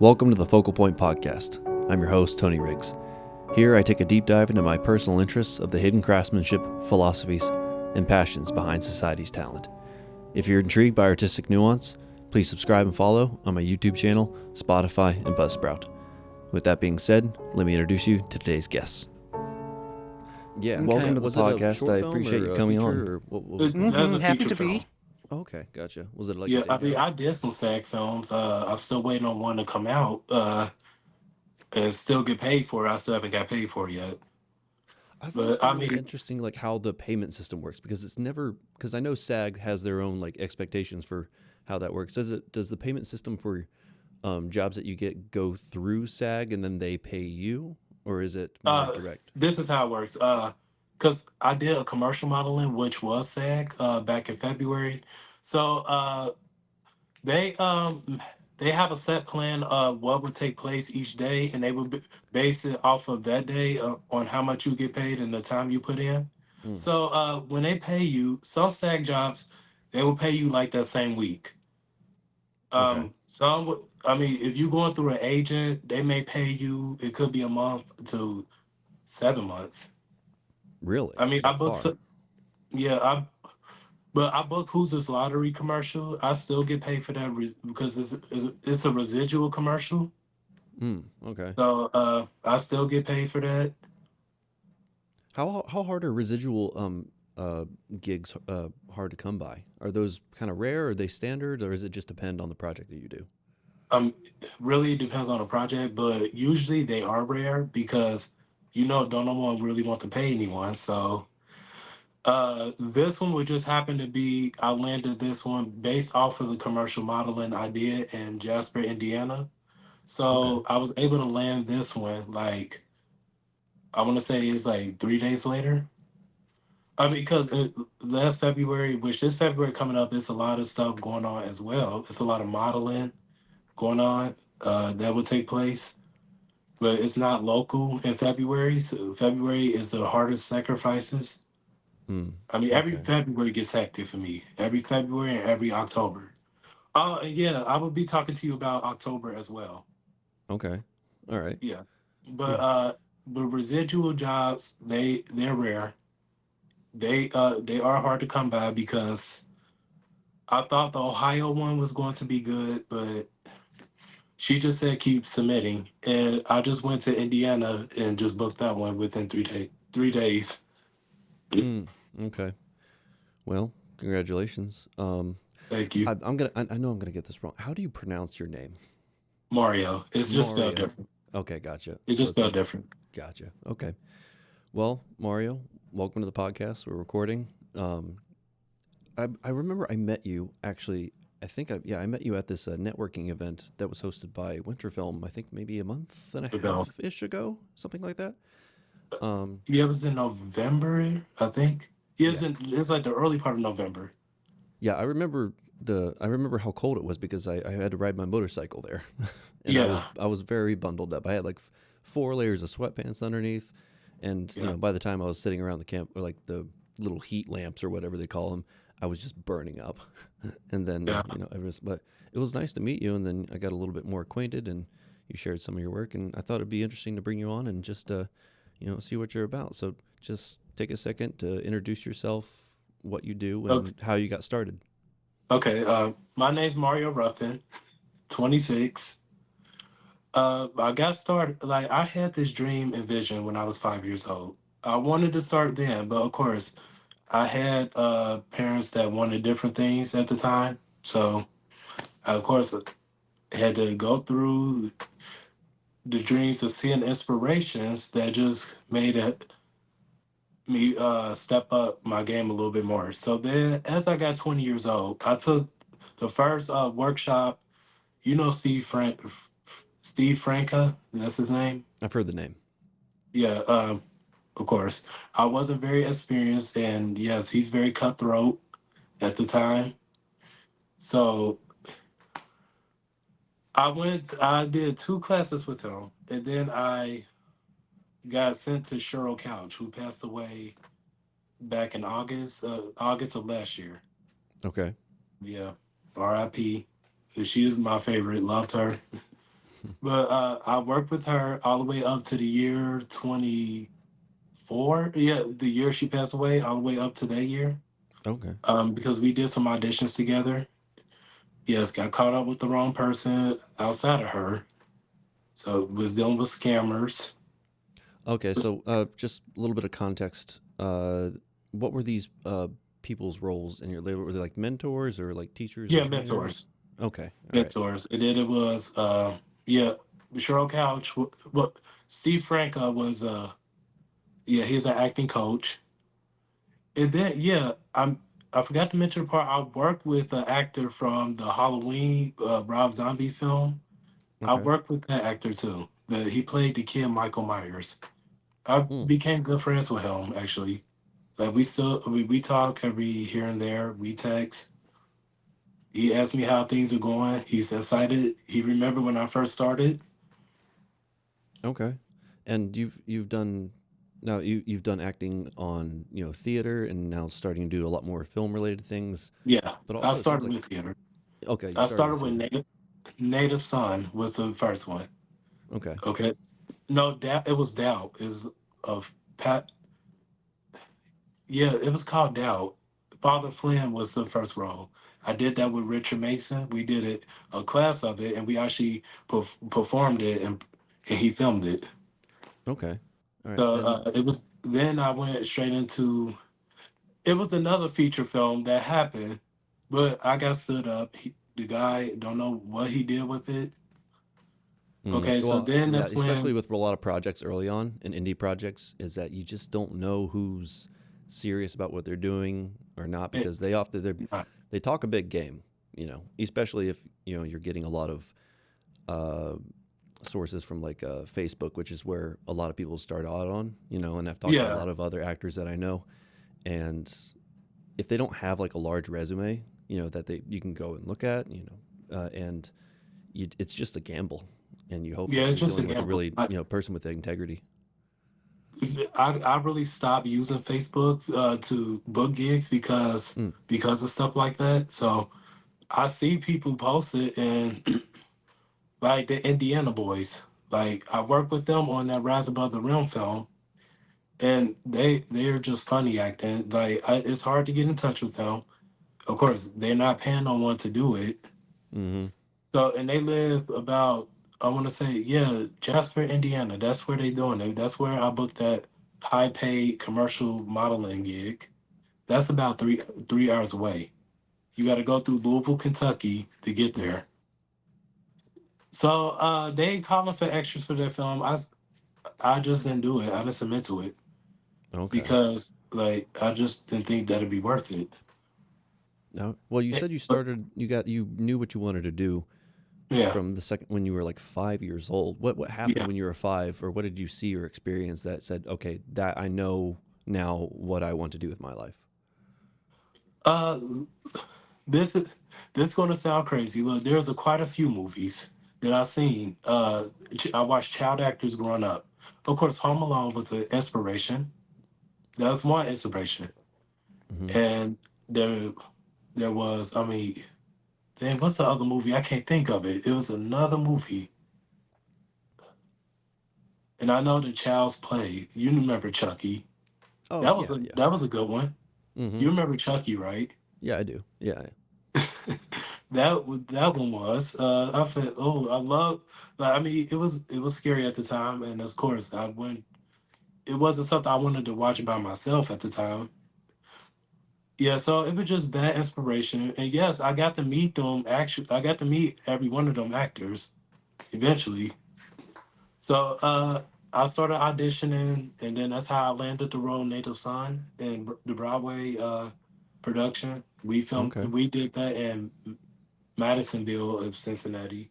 Welcome to the Focal Point Podcast. I'm your host, Tony Riggs. Here I take a deep dive into my personal interests of the hidden craftsmanship, philosophies, and passions behind society's talent. If you're intrigued by artistic nuance, please subscribe and follow on my YouTube channel, Spotify, and Buzzsprout. With that being said, let me introduce you to today's guests. Yeah, welcome to the podcast. I appreciate you coming on. What was it called? That's a Happy feature to film. be. Okay, gotcha. Was it like a Yeah, I day mean, job? I did some SAG films. I'm still waiting on one to come out, and still get paid for it. I still haven't got paid for it yet. I've always But I found it mean, interesting, like how the payment system works, because it's never because I know SAG has their own like expectations for how that works. Does the payment system for jobs that you get go through SAG and then they pay you, or is it more uh, direct? this is how it works. Because I did a commercial modeling, which was SAG, back in February. So they um they have a set plan of what would take place each day, and they would base it off of that day on how much you get paid and the time you put in. Mm, So when they pay you, some SAG jobs they will pay you like that same week. okay, I mean, if you're going through an agent, they may pay you. It could be a month to 7 months. I really, mean, that far? yeah, but I booked Who's This Lottery commercial. I still get paid for that because it's a residual commercial. Okay. So I still get paid for that. How hard are residual uh gigs hard to come by? Are those kind of rare? Are they standard, or does it just depend on the project that you do? Um, really depends on the project, but usually they are rare because don't no one really want to pay anyone. So this one would just happen to be I landed this one based off of the commercial modeling I did in Jasper, Indiana. Okay. So I was able to land this one like I want to say it's like 3 days later. I mean, because last February, which this February coming up, there's a lot of stuff going on as well. It's a lot of modeling going on that will take place, but it's not local in February. So February is the hardest sacrifices. Mm, I mean, every okay. February gets hectic for me. Every February and every October. And yeah, I will be talking to you about October as well. Okay. All right. Yeah, but Yeah. residual jobs they're rare. They are hard to come by because I thought the Ohio one was going to be good, but she just said keep submitting, and I just went to Indiana and just booked that one within 3 days. 3 days. Mm, okay. Well, congratulations. Thank you, I know I'm gonna get this wrong. How do you pronounce your name? Mario. It's just spelled Mario. different. Okay, gotcha. It's So just it's spelled like different. gotcha. Okay. Well, Mario, welcome to the podcast. We're recording. I remember I met you actually. I met you at this networking event that was hosted by Winterfilm. I think maybe a month and a Ago. half ish ago, something like that. Um, Yeah, it was in November, I think. Yeah, yeah, it's like the early part of November. yeah. I remember how cold it was because I had to ride my motorcycle there, and Yeah, I was very bundled up. I had like 4 layers of sweatpants underneath, and yeah, by the time I was sitting around the camp or like the little heat lamps or whatever they call them, I was just burning up. And then yeah. but it was nice to meet you, and then I got a little bit more acquainted, and you shared some of your work, and I thought it'd be interesting to bring you on and just see what you're about. So just take a second to introduce yourself, what you do, Okay. and how you got started. Okay. My name's Mario Ruffin, 26. I got started like I had this dream and vision when I was 5 years old. I wanted to start then, but of course, I had parents that wanted different things at the time. So, I, of course, had to go through the dreams of seeing inspirations that just made me step up my game a little bit more. So then, as I got 20 years old, I took the first workshop. You know Steve Franca, that's his name. I've heard the name. Yeah, of course. I wasn't very experienced, and yes, he's very cutthroat at the time. So I did two classes with him, and then I got sent to Cheryl Couch, who passed away back in August of last year. Okay. Yeah, R.I.P. She is my favorite. Loved her. But I worked with her all the way up to the year 24. Yeah, the year she passed away, all the way up to that year. Okay. Because we did some auditions together. Yes, got caught up with the wrong person outside of her. So was dealing with scammers. Okay, so just a little bit of context. What were these people's roles in your label? Were they like mentors or like teachers or Yeah, trainers? mentors. Okay, all right. Mentors. And then it was yeah, Cheryl Couch. But Steve Franca was yeah, he's an acting coach. And then yeah, I forgot to mention the part I worked with an actor from the Halloween Rob Zombie film. I Okay. worked with that actor too. He played the kid Michael Myers. I Mm, became good friends with him actually. Like we talk every here and there. We text. He asked me how things are going. He's excited. He remembered when I first started. okay. And you've done now you've done acting on theater and now starting to do a lot more film related things. Yeah, But I also it seems started like with theater. okay, you I started started with with theater. Native Son was the first one. Okay. Okay, no, doubt it was Doubt. It was of Pat. Yeah, it was called Doubt. Father Flynn was the first role. I did that with Richard Mason. We did it a class of it, and we actually performed it, and he filmed it. Okay. All right. So And it was. Then I went straight into. It was another feature film that happened, but I got stood up. The guy don't know what he did with it. Okay, so well, then yeah, that's especially when. with a lot of projects early on and indie projects, is that you just don't know who's serious about what they're doing or not It, because they talk a big game, especially if you're getting a lot of uh, sources from like Facebook, which is where a lot of people start out on, and I've talked to a yeah, lot of other actors that I know, and if they don't have like a large resume, that you can go and look at, and it's just a gamble, and you hope yeah, that it's you're just a dealing with a gamble. really person with integrity. I really stopped using Facebook to book gigs Mm, because of stuff like that. So I see people post it and like the Indiana boys. Like I work with them on that Rise Above the Rim film, and they're just funny acting. It's hard to get in touch with them. Of course, they're not paying no one to do it. hmm So and they live about I want to say yeah Jasper, Indiana. That's where they doing it. That's where I booked that high paid commercial modeling gig. That's about 3 hours away. You got to go through Louisville, Kentucky to get mm, there. So they calling for extras for their film. I just didn't do it. I didn't submit to it okay. because like I just didn't think that'd be worth it. Now, well, you said But you knew what you wanted to do yeah, from the second when you were like 5 years old. What happened yeah. when you were five, or what did you see or experience that said, okay, that I know now what I want to do with my life? Uh, this is gonna sound crazy. Look, there's quite a few movies that I've seen. I watched child actors growing up. Of course, Home Alone was an inspiration. That was one inspiration, Hmm and there there was. I mean, dang, what's the other movie? I can't think of it. It was another movie, and I know the Child's Play. You remember Chucky? Oh yeah, yeah. That was a good one. hmm You remember Chucky, right? Yeah, I do. Yeah, yeah. That one was. I said, oh, I love. Like, I mean, it was scary at the time, and of course, I went. It wasn't something I wanted to watch by myself at the time. Yeah, so it was just that inspiration, and yes, I got to meet them. Actually, I got to meet every one of them actors eventually. So I started auditioning, and then that's how I landed the role Native Son in the Broadway production. Okay. We did that in Madisonville of Cincinnati.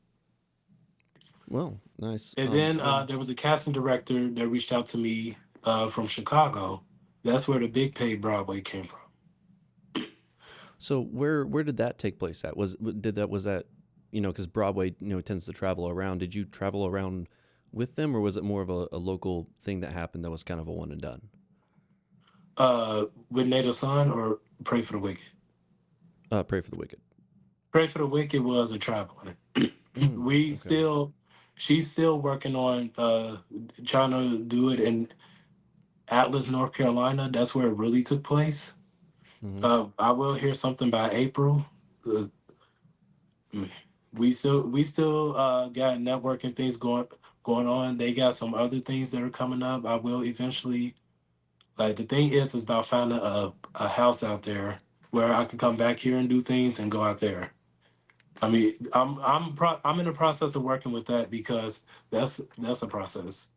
Well, nice. And then Well, there was a casting director that reached out to me from Chicago. That's where the Big Pay Broadway came from. so where did that take place at? Was that because Broadway tends to travel around. Did you travel around with them, or was it more of a local thing that happened that was kind of a one and done? With Native Son or Pray for the Wicked. Pray for the Wicked. Pray for the Wicked was a traveling. Mm, we okay. still, she's still working on trying to do it in Atlas, North Carolina. That's where it really took place. Hmm. I will hear something by April. Uh, we still got networking things going on. They got some other things that are coming up. I will eventually, like, the thing is about finding a house out there where I can come back here and do things and go out there. I mean, I'm in the process of working with that because that's a process.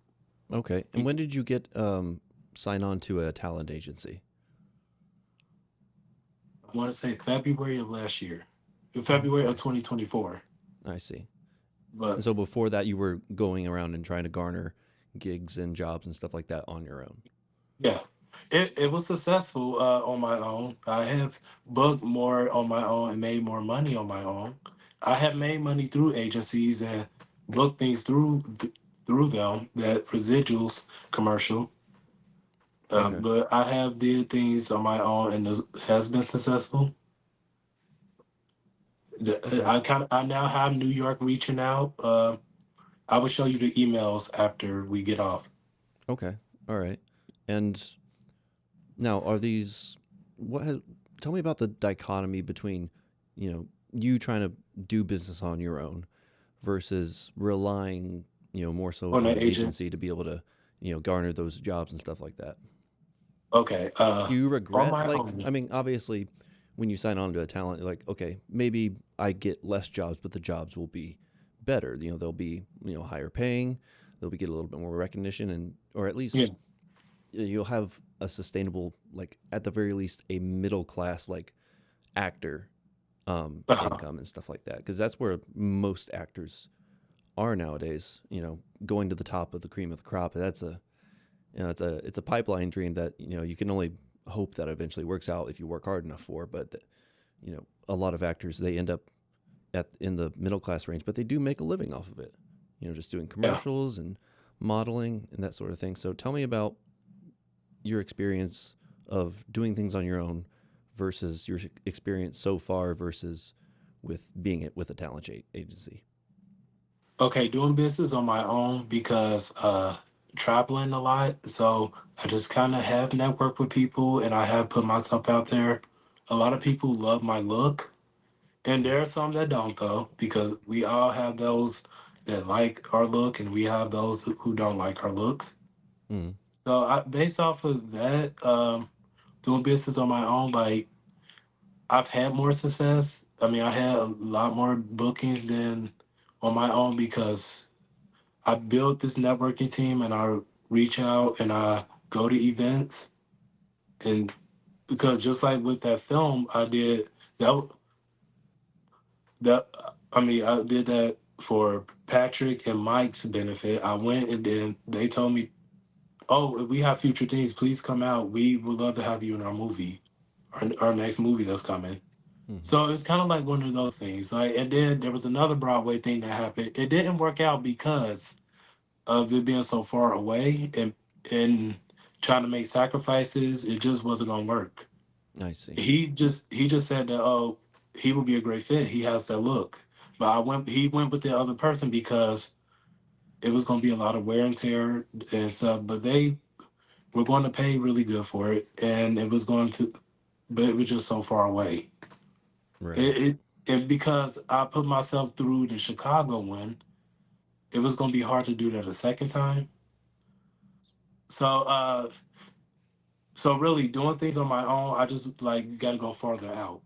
Okay. And when did you get sign on to a talent agency? I want to say February of last year, in Oh, February of okay. 2024. I see. And But so before that, you were going around and trying to garner gigs and jobs and stuff like that on your own. yeah, it was successful on my own. I have booked more on my own and made more money on my own. I have made money through agencies and booked things through them. That residuals commercial. Okay. But I have did things on my own and it has been successful. Okay. I now have New York reaching out. I will show you the emails after we get off. Okay. All right. And now, are these what? Tell me about the dichotomy between, you trying to do business on your own versus relying, more so On on the an agent. agency to be able to, garner those jobs and stuff like that. Okay. Do you On regret, my like, own. I mean, obviously, when you sign on to a talent, you're like, okay, maybe I get less jobs, but the jobs will be better. They'll be, higher paying. They'll be get a little bit more recognition, and or at Yeah. least you'll have a sustainable, like at the very least, a middle class like actor Uh-huh. income and stuff like that. Because that's where most actors are nowadays. Going to the top of the cream of the crop. That's a it's a pipeline dream that you can only hope that eventually works out if you work hard enough for. But a lot of actors, they end up at in the middle class range, but they do make a living off of it. Just doing Yeah. commercials and modeling and that sort of thing. So tell me about your experience of doing things on your own versus your experience so far versus with being it with a talent agency. Okay, doing business on my own because traveling a lot. So I just kind of have networked with people and I have put myself out there. A lot of people love my look, and there are some that don't though, because we all have those that like our look and we have those who don't like our looks. Mm. So based off of that, doing business on my own, like I've had more success. I mean, I had a lot more bookings than on my own because I built this networking team and I reach out and I go to events. And because just like with that film, I did that, that, I mean, I did that for Patrick and Mike's benefit. I went and then they told me, oh, if we have future things, please come out. We would love to have you in our movie, our next movie that's coming. Mm-hmm. So it's kind of like one of those things. Like, and then there was another Broadway thing that happened. It didn't work out because of it being so far away and trying to make sacrifices. It just wasn't gonna work. I see. He just said that, oh, he would be a great fit. He has that look. But he went with the other person because it was gonna be a lot of wear and tear and stuff. But they were going to pay really good for it, and it was going to, but it was just so far away. Right. It and because I put myself through the Chicago one, it was gonna be hard to do that a second time. So so really doing things on my own, I just like got to go farther out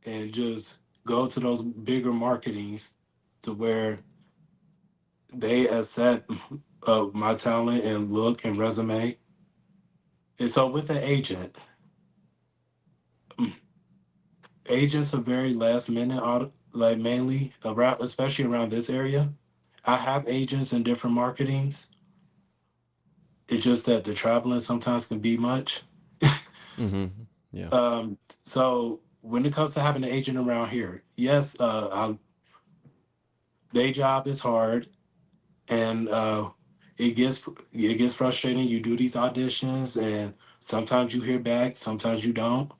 and just go to those bigger marketings to where they accept my talent and look and resume. And so with the agent, agents are very last minute, like mainly around, especially around this area. I have agents in different marketings. It's just that the traveling sometimes can be much. Mm-hmm. Yeah. So when it comes to having an agent around here, yes, day job is hard, and it gets frustrating. You do these auditions, and sometimes you hear back, sometimes you don't.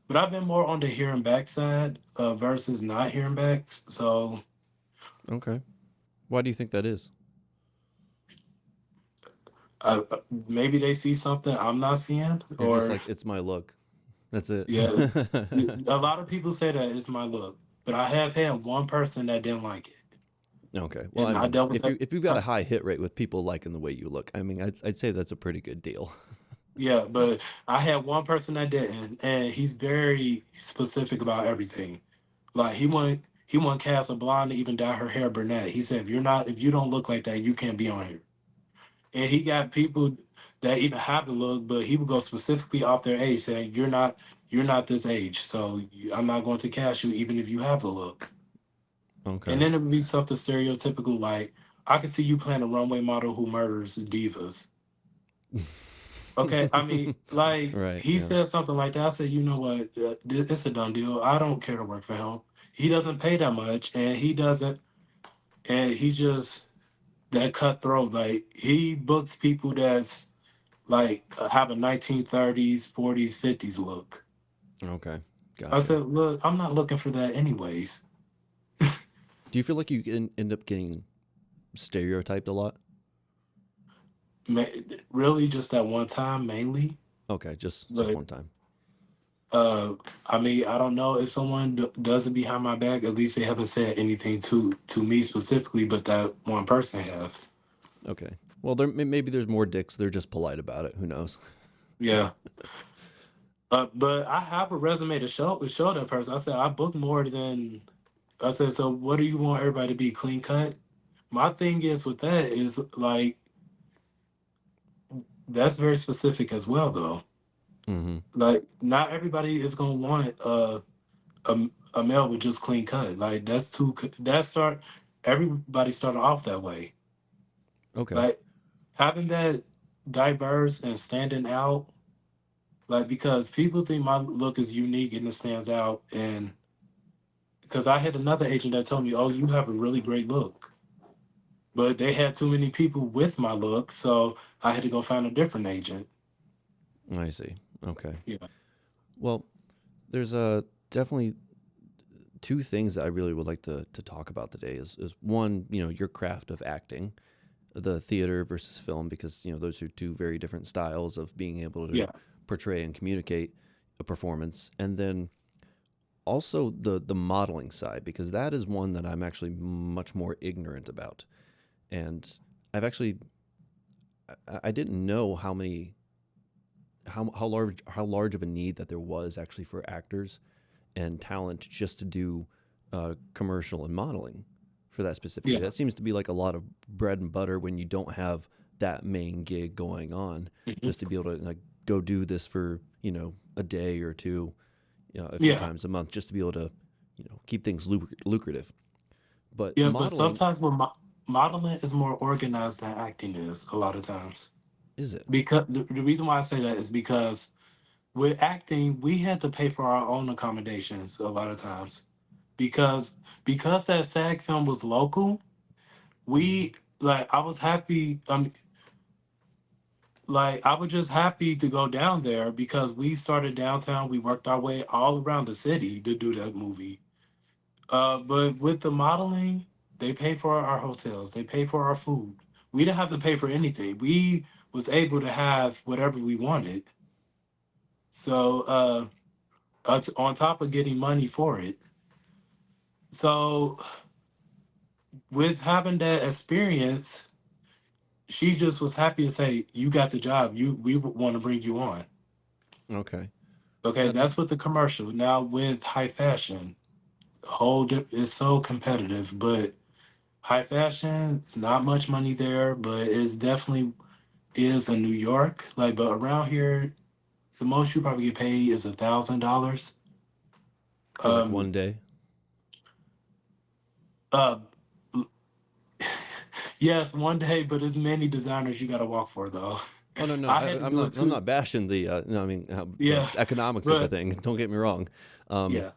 But I've been more on the hearing back side versus not hearing back. So Okay. Why do you think that is? Maybe they see something I'm not seeing, You're just or like, it's my look. That's it. yeah, a lot of people say that it's my look, but I have had one person that didn't like it, Okay. Well, I and I mean, dealt with if that. you've got a high hit rate with people liking the way you look, I mean, I'd say that's a pretty good deal. Yeah, but I had one person that didn't, and he's very specific about everything. Like he want cast a blonde to even dye her hair brunette. He said if you don't look like that, you can't be on here. And he got people that even have the look, but he would go specifically off their age, saying you're not this age, so I'm not going to cast you even if you have the look. And Okay. then it would be something stereotypical like I could see you playing a runway model who murders divas. Okay, I mean, like Right. he Yeah. said something like that. I said, you know what, it's a done deal. I don't care to work for him. He doesn't pay that much, and he doesn't, and he just that cutthroat. Like he books people that's like have a 1930s, 40s, 50s look. Okay. I Gotcha. said, look, I'm not looking for that anyways. Do you feel like you can end up getting stereotyped a lot? Ma- Really, just that one time mainly, Okay, just but one time. Uh, I mean, I don't know if someone does it behind my back. At least they haven't said anything to me specifically, but that one person has. Okay. Well, maybe there's more dicks. They're just polite about it. Who knows? Yeah. But I have a resume to show that person. I said I book more than I said. So what do you want everybody to be clean cut? My thing is with that is like that's very specific as well, though. Mm-hmm. Like not everybody is gonna want a male with just clean cut. Like that's too. That start everybody started off that way. Okay. Like having that diverse and standing out, like because people think my look is unique and it stands out, and because I had another agent that told me, "Oh, you have a really great look," but they had too many people with my look, so I had to go find a different agent. I see. Okay. Yeah, Well, there's definitely two things that I really would like to talk about today. Is one, your craft of acting, the theater versus film, because those are two very different styles of being able to yeah, portray and communicate a performance, and then also the modeling side, because that is one that I'm actually much more ignorant about. And I didn't know how large of a need that there was actually for actors and talent just to do commercial and modeling for that specifically. yeah. That seems to be like a lot of bread and butter when you don't have that main gig going on, Mhm. just to be able to like go do this for a day or two, a few Yeah, times a month, just to be able to keep things lucrative. But yeah. But modeling, sometimes when modeling is more organized than acting is a lot of times. is it? Because the reason why I say that is because with acting, we had to pay for our own accommodations a lot of times because that SAG film was local. We like I was happy. Like I was just happy to go down there because we started downtown. We worked our way all around the city to do that movie. But with the modeling, they paid for our hotels. They paid for our food. We didn't have to pay for anything. We was able to have whatever we wanted. So on top of getting money for it. So with having that experience, she just was happy to say, "You got the job. We want to bring you on." Okay. Okay, Now, that's with the commercial. Now with high fashion, it's so competitive, but high fashion, it's not much money there, but it's definitely is in New York. Like, but around here, the most you probably get paid is $1,000. for like Um, one day? uh, yes, one day, but as many designers you got to walk for though. Oh no, no, I had to I'm do it not. I'm too. not bashing the. No, I mean the Yeah, economics of the but thing. Don't get me wrong. Um, yeah,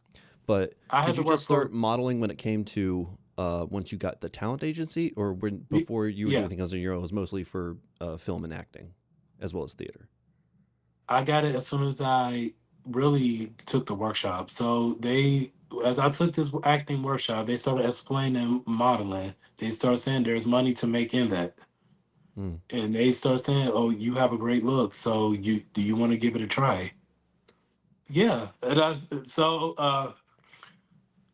but I had did to you work just start for. modeling when it came to once you got the talent agency, or when before you were Yeah, doing things on your own? It was mostly for film and acting, as well as theater. I got it as soon as I really took the workshop. So they as I took this acting workshop, they started explaining modeling. They started saying there's money to make in that, Mm. and they start saying, "Oh, you have a great look, so you want to give it a try?" Yeah, and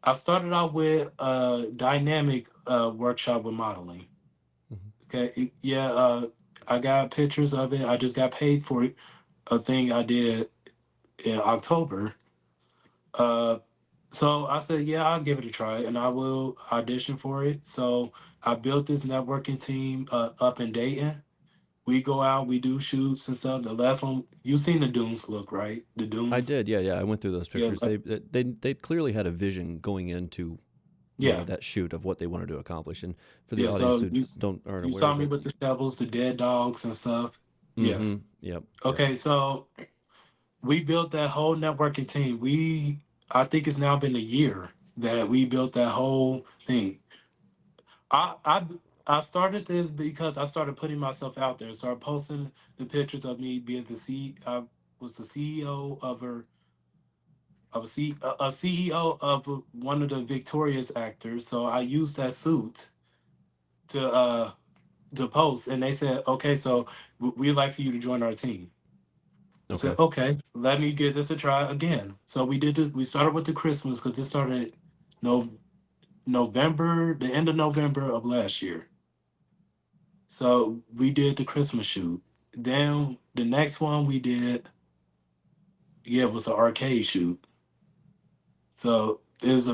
I started out with a dynamic workshop with modeling. Hmm. Okay, yeah, I got pictures of it. I just got paid for it. A thing I did in October. Uh, so I said, yeah, I'll give it a try, and I will audition for it. So I built this networking team up in Dayton. We go out, we do shoots and stuff. The last one, you seen the Dunes look, right? The I Dunes. did, yeah, yeah. I went through those Yeah, pictures. They clearly had a vision going into yeah, that shoot of what they wanted to accomplish. And for the yeah. audience So who don't aren't you aware saw of me it, with the shovels, the dead dogs and stuff. Yeah. mm-hmm. Yep, yep. Okay, so we built that whole networking team. I think it's now been a year that we built that whole thing. I I I started this because I started putting myself out there. Started posting the pictures of me being I was the CEO of a CEO of one of the Victorious actors. So I used that suit to post, and they said, okay, so we'd like for you to join our team. I said, Okay. okay, let me give this a try again. So we did this. We started with the Christmas because this started no November, the end of November of last year. So we did the Christmas shoot. Then the next one we did, yeah, was the arcade shoot. So it was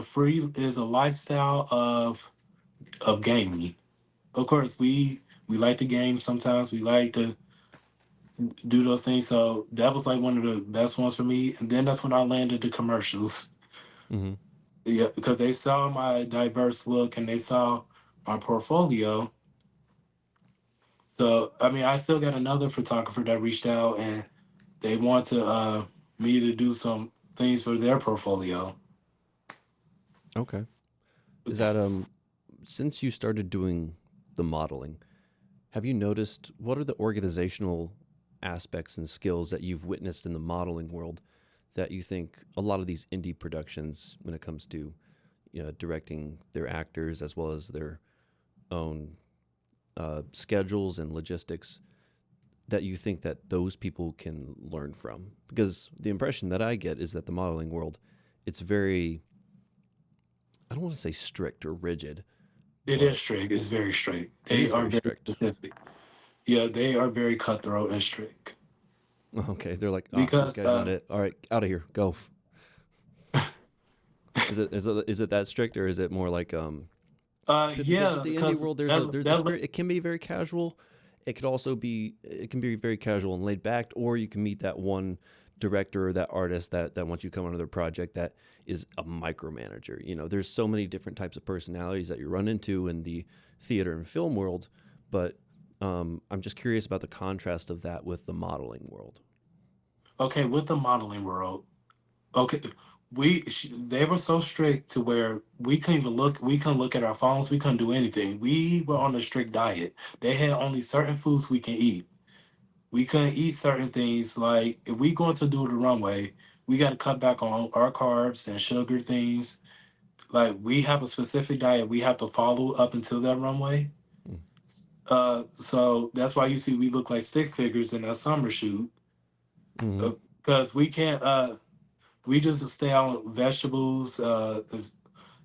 a lifestyle of gaming. Of course, we like to game sometimes. We like to do those things. So that was like one of the best ones for me. And then that's when I landed the commercials. Mm-hmm. Yeah, because they saw my diverse look and they saw my portfolio. So I mean, I still got another photographer that reached out and they want to me to do some things for their portfolio. Okay. Is that since you started doing the modeling, have you noticed what are the organizational aspects and skills that you've witnessed in the modeling world that you think a lot of these indie productions, when it comes to directing their actors as well as their own schedules and logistics, that you think that those people can learn from? Because the impression that I get is that the modeling world, it's very, I don't want to say strict or rigid, It is but strict. It's very strict. it They is are very very strict. specific. Yeah, they are very cutthroat and strict. Okay, they're like, ah, this Because guy's not it. All right, out of here, go. Is it that strict, or is it more like because with yeah, the indie because world, there's it's very, it can be very casual. It could also be, it can be very casual and laid back, or you can meet that one director or that artist that wants you to come onto their project that is a micromanager. There's so many different types of personalities that you run into in the theater and film world, but I'm just curious about the contrast of that with the modeling world. okay, with the modeling world, okay, they were so strict to where we couldn't look at our phones, we couldn't do anything. We were on a strict diet. They had only certain foods we can eat. We couldn't eat certain things. Like if we going to do the runway, we got to cut back on our carbs and sugar things. Like we have a specific diet we have to follow up until that runway. So that's why you see we look like stick figures in that summer shoot. Mm-hmm. Because we can't. We just stay on vegetables.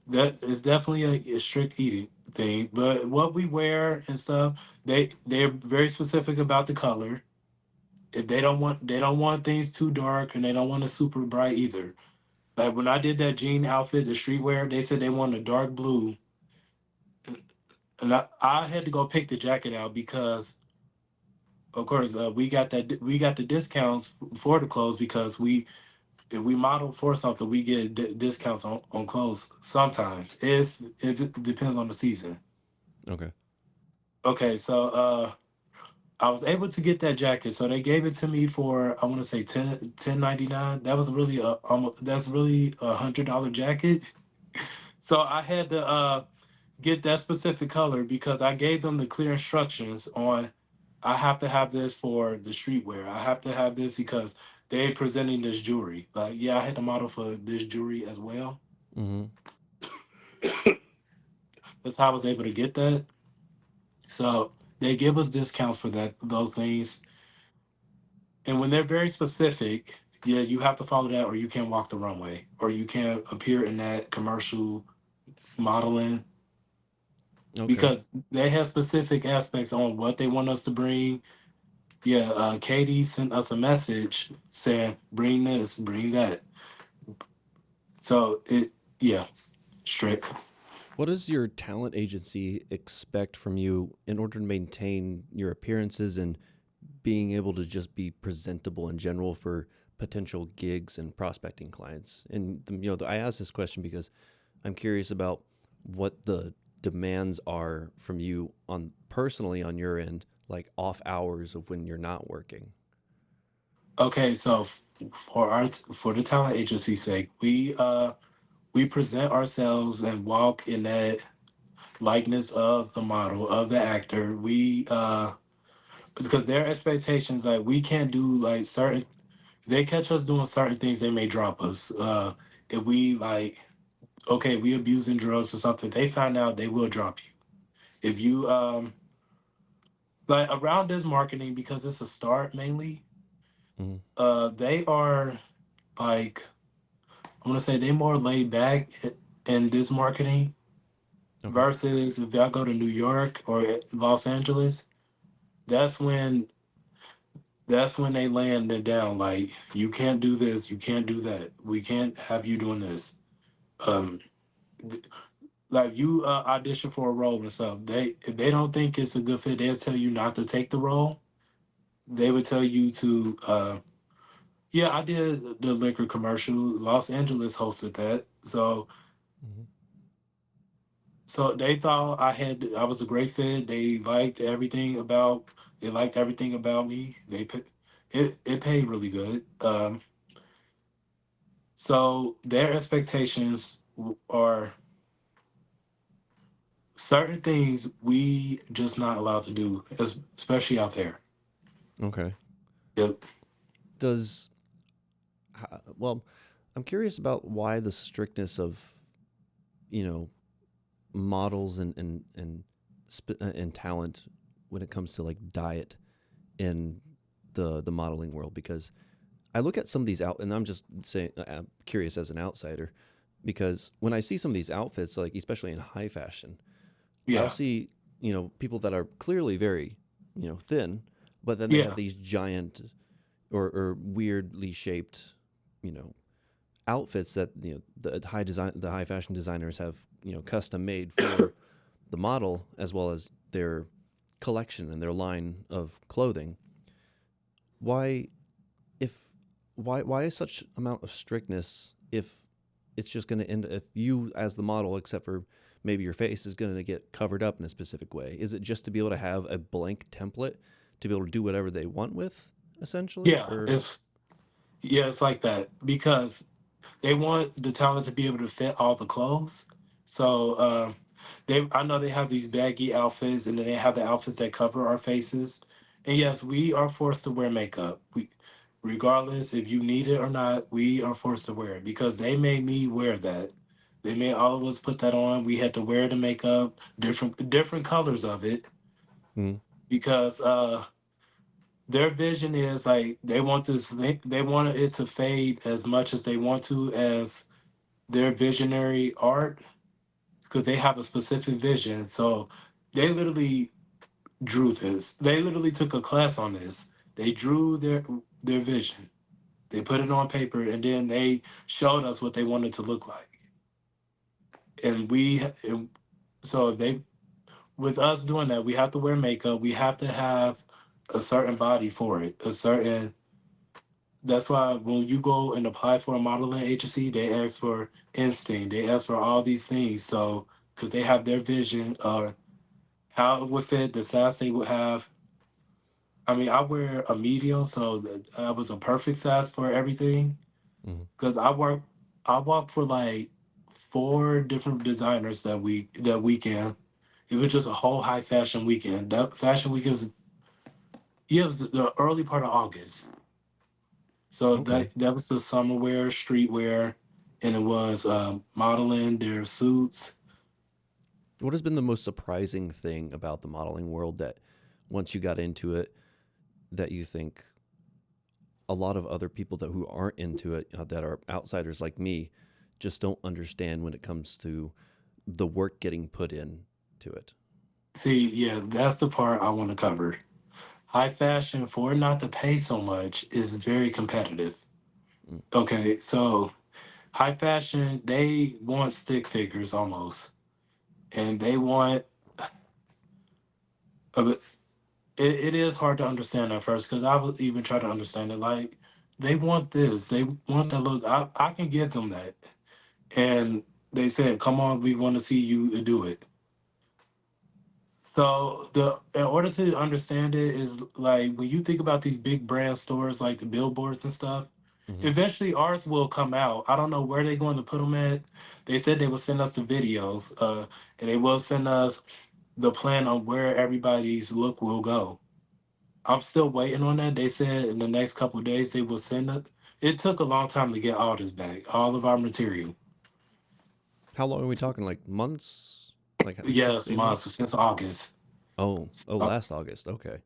That is definitely a strict eating thing. But what we wear and stuff, they're very specific about the color. If they don't want things too dark and they don't want it super bright either. Like when I did that jean outfit, the streetwear, they said they want a dark blue, and I had to go pick the jacket out because, of course, we got the discounts for the clothes because we if we model for something, we get discounts on clothes sometimes if it depends on the season. Okay. Okay, so I was able to get that jacket, so they gave it to me for I want to say 10.99. That was really that's really $100 jacket. So I had to get that specific color because I gave them the clear instructions on I have to have this for the streetwear. I have to have this because they presenting this jewelry. Like yeah, I had to model for this jewelry as well. Mm-hmm. That's how I was able to get that. So they give us discounts for those things. And when they're very specific, yeah, you have to follow that or you can't walk the runway or you can't appear in that commercial modeling Okay. because they have specific aspects on what they want us to bring. Yeah, Katie sent us a message saying, bring this, bring that. So yeah, strict. What does your talent agency expect from you in order to maintain your appearances and being able to just be presentable in general for potential gigs and prospecting clients? And I ask this question because I'm curious about what the demands are from you on personally on your end, like off hours of when you're not working. Okay, so for the talent agency sake, we present ourselves and walk in that likeness of the model of the actor. We because their expectations like we can't do like certain. If they catch us doing certain things, they may drop us. If we like, okay, we abusing drugs or something, they find out they will drop you. If you like around this marketing because it's a start mainly, Mm-hmm. they are like I'm gonna say they more laid back in this marketing Okay. versus if y'all go to New York or Los Angeles, that's when that's when they land it down. Like you can't do this, you can't do that. We can't have you doing this. Um, like you audition for a role and stuff. They if they don't think it's a good fit, they'll tell you not to take the role. They would tell you to. Yeah, I did the liquor commercial. Los Angeles hosted that, Mm-hmm. so they thought I was a great fit. They liked everything about me. It paid really good. So their expectations are certain things we just not allowed to do, especially out there. Okay. Yep. Does well, I'm curious about why the strictness of you know models and talent when it comes to like diet in the modeling world because I look at some of these out and I'm just saying I'm curious as an outsider because when I see some of these outfits like especially in high fashion I'll Yeah. see people that are clearly very thin but then they have Yeah. these giant or weirdly shaped you know outfits that the high fashion designers have custom made for the model as well as their collection and their line of clothing. Why if why is such amount of strictness if it's just going to end if you as the model except for maybe your face is going to get covered up in a specific way? Is it just to be able to have a blank template to be able to do whatever they want with essentially Yeah. or It's like that because they want the talent to be able to fit all the clothes. So they I know they have these baggy outfits and then they have the outfits that cover our faces. And yes, we are forced to wear makeup. We regardless if you need it or not, we are forced to wear it because they made me wear that. They made all of us put that on. We had to wear the makeup, different colors of it mm, because their vision is like they want it to fade as much as they want to as their visionary art because they have a specific vision. So they literally drew this. They literally took a class on this. They drew their vision. They put it on paper and then they showed us what they wanted to look like. And so they with us doing that, we have to wear makeup. We have to have a certain body for it. A certain That's why when you go and apply for a modeling agency, they ask for instinct. They ask for all these things. So because they have their vision of how it would fit, the size they would have. I mean, I wear a medium, so I was a perfect size for everything. mm, Because I work for like four different designers that weekend. It was just a whole high fashion weekend. That fashion week was yeah, it was the early part of August. So okay that was the summer wear, streetwear. and it was modeling their suits. What has been the most surprising thing about the modeling world that once you got into it, that you think a lot of other people that who aren't into it, that are outsiders like me, just don't understand when it comes to the work getting put in to it? See, yeah, that's the part I want to cover. High fashion, for it not to pay so much, is very competitive. Mm. Okay, so high fashion, they want stick figures almost, and they want. It, it is hard to understand at first because I would even try to understand it. Like they want this, they want that look. I can give them that, and they said, "Come on, we want to see you do it." So the in order to understand it is like when you think about these big brand stores like the billboards and stuff, Hmm. eventually ours will come out. I don't know where they're going to put them at. They said they will send us the videos, and they will send us the plan on where everybody's look will go. I'm still waiting on that. They said in the next couple of days they will send it. It took a long time to get all this back, all of our material. How long are we talking? Like months? Like six, Yes, 8 months? months since August. Oh, Uh, last August. Okay.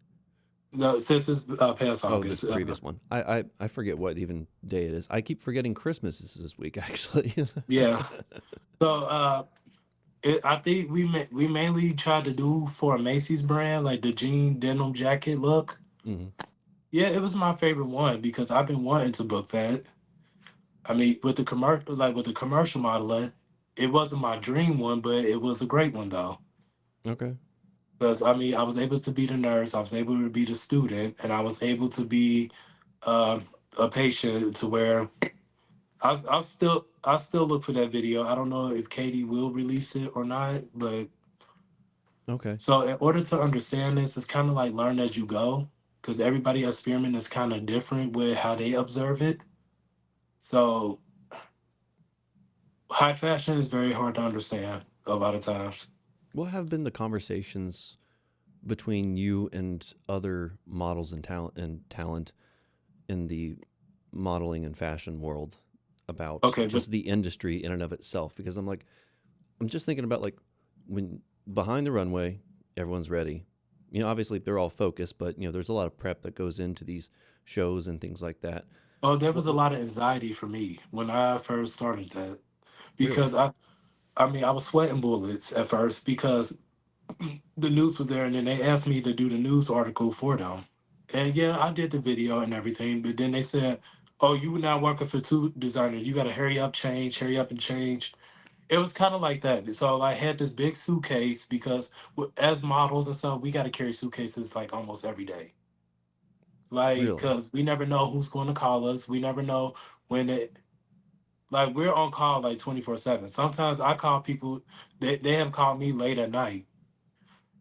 no, since this past Oh, this August. previous one. I forget what even day it is. I keep forgetting Christmas is this week, actually. Yeah. So I think we mainly tried to do for a Macy's brand like the jean denim jacket look. Hmm. Yeah, it was my favorite one because I've been wanting to book that. I mean, with the commercial, like with the commercial modeling, it wasn't my dream one, but it was a great one though. Okay. Because I mean, I was able to be the nurse, I was able to be the student, and I was able to be a patient to where I still look for that video. I don't know if Katie will release it or not, but Okay. so in order to understand this, it's kind of like learn as you go because everybody experiment is kind of different with how they observe it. So high fashion is very hard to understand a lot of times. What have been the conversations between you and other models and talent in the modeling and fashion world about Okay, but just the industry in and of itself? Because I'm just thinking about like when behind the runway, everyone's ready. Obviously they're all focused, but there's a lot of prep that goes into these shows and things like that. oh, there was a What lot of anxiety for me when I first started that really? because I mean I was sweating bullets at first because the news was there, and then they asked me to do the news article for them. And yeah, I did the video and everything, but then they said, "Oh, you now working for two designers. You got to hurry up and change." It was kind of like that. So I had this big suitcase because as models and stuff, we got to carry suitcases like almost every day. Like, Really? cause we never know who's going to call us. We never know when it. Like we're on call like 24/7. Sometimes I call people. They have called me late at night,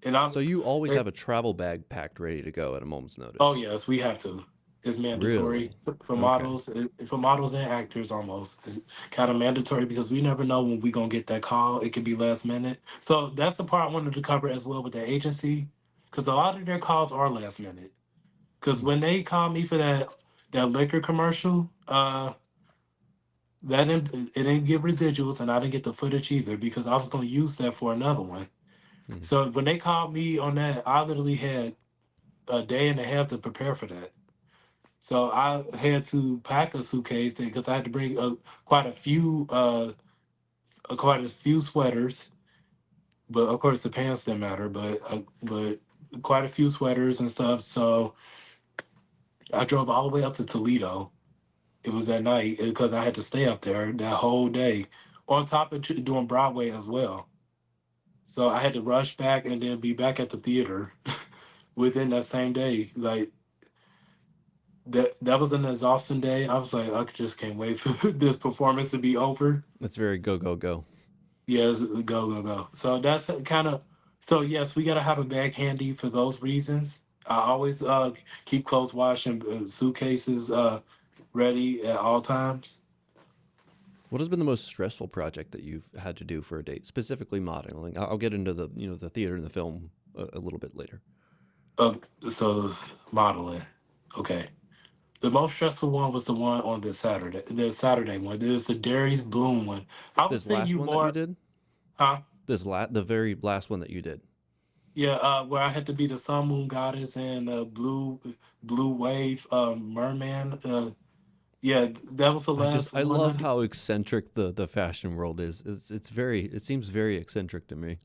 and I'm. So you always eh, have a travel bag packed ready to go at a moment's Oh notice? yes, we have to. It's mandatory Really? for Okay. models. For models and actors, almost it's kind of mandatory because we never know when we gonna get that call. It could be last minute. So that's the part I wanted to cover as well with the agency, because a lot of their calls are last minute. Because Hmm. when they called me for that liquor commercial, that didn't, it didn't give residuals, and I didn't get the footage either because I was gonna use that for another one. Hmm. So when they called me on that, I literally had a day and a half to prepare for that. So I had to pack a suitcase because I had to bring quite a few quite a few sweaters, but of course the pants didn't matter. But quite a few sweaters and stuff. So I drove all the way up to Toledo. It was at night because I had to stay up there that whole day, on top of doing Broadway as well. So I had to rush back and then be back at the theater within that same day. Like that was an exhausting day. I was like, I just can't wait for this performance to be over. That's very go go go. Yes, go go go. So that's kind of so yes, we gotta have a bag handy for those reasons. I always keep clothes washed and suitcases ready at all times. What has been the most stressful project that you've had to do for a date, specifically modeling? I'll get into the the theater and the film a little bit later. Uh, so modeling, okay. The most stressful one was the one on the Saturday one. There's the Darius Bloom one. I would This say last you one that you more, did? huh? The very last one that you did. Yeah, where I had to be the Sun Moon Goddess and Blue Wave Merman. Yeah, that was the last I one I love did. how eccentric the fashion world is. It seems very eccentric to me.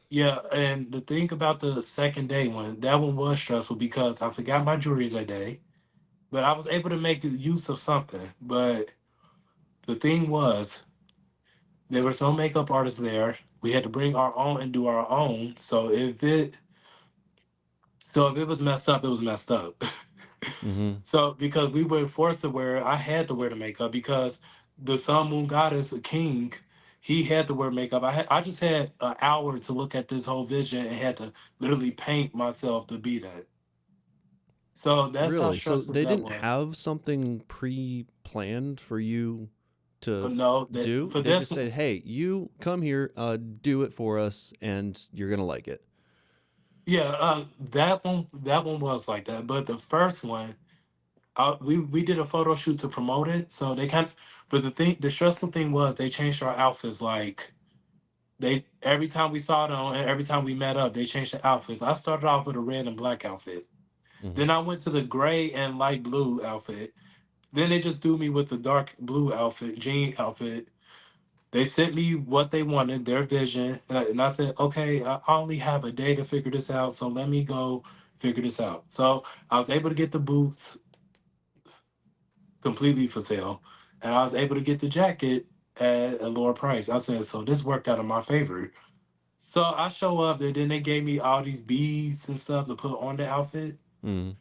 Yeah, and the thing about the second day one, that one was stressful because I forgot my jewelry that day, but I was able to make use of something. But the thing was, there was no makeup artist there. We had to bring our own and do our own. So if it was messed up, it was messed up. Mm-hmm. So because we were forced to wear, I had to wear the makeup because the Sun Moon Goddess King, he had to wear makeup. I just had an hour to look at this whole vision and had to literally paint myself to be that. So that's how Really? So stressful they that didn't was. have something pre-planned for you to No, that do? for They this just one, said, "Hey, you come here, do it for us, and you're gonna like it." yeah, that one was like that. But the first one, we did a photo shoot to promote it. So they kind of, but the stressful thing was they changed our outfits like. They every time we saw them and every time we met up, they changed the outfits. I started off with a red and black outfit. Mm-hmm. Then I went to the gray and light blue outfit. Then they just threw me with the dark blue outfit, jean outfit. They sent me what they wanted, their vision, and I said, okay, I only have a day to figure this out, so let me go figure this out. So I was able to get the boots completely for sale, and I was able to get the jacket at a lower price. I said, so this worked out in my favor. So I show up, and then they gave me all these beads and stuff to put on the outfit. Mm-hmm.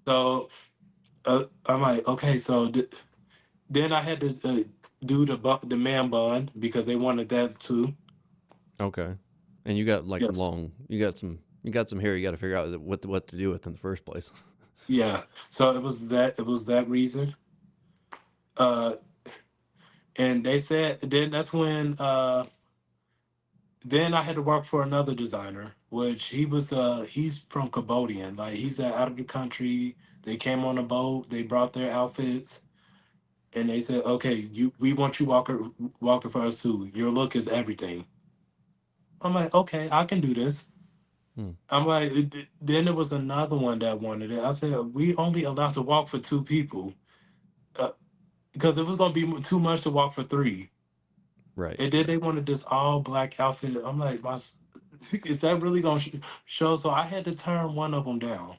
So I'm like, okay. Then I had to do the man bun because they wanted that too. Okay. And you got like Yes. long. You got some hair. You got to figure out what to do with in the first place. Yeah. So it was that reason. Uh, and they said then that's when then I had to work for another designer, which he's from Cambodian. Like he's out of the country. They came on a boat. They brought their outfits and they said, "Okay, we want you walking for us too. Your look is everything." I'm like, "Okay, I can do this." Hmm. I'm like, then there was another one that wanted it. I said, "We only allowed to walk for two people uh, because it was going to be too much to walk for three." Right. And then they Right. wanted this all black outfit. I'm like, is that really going to show? So I had to turn one of them down,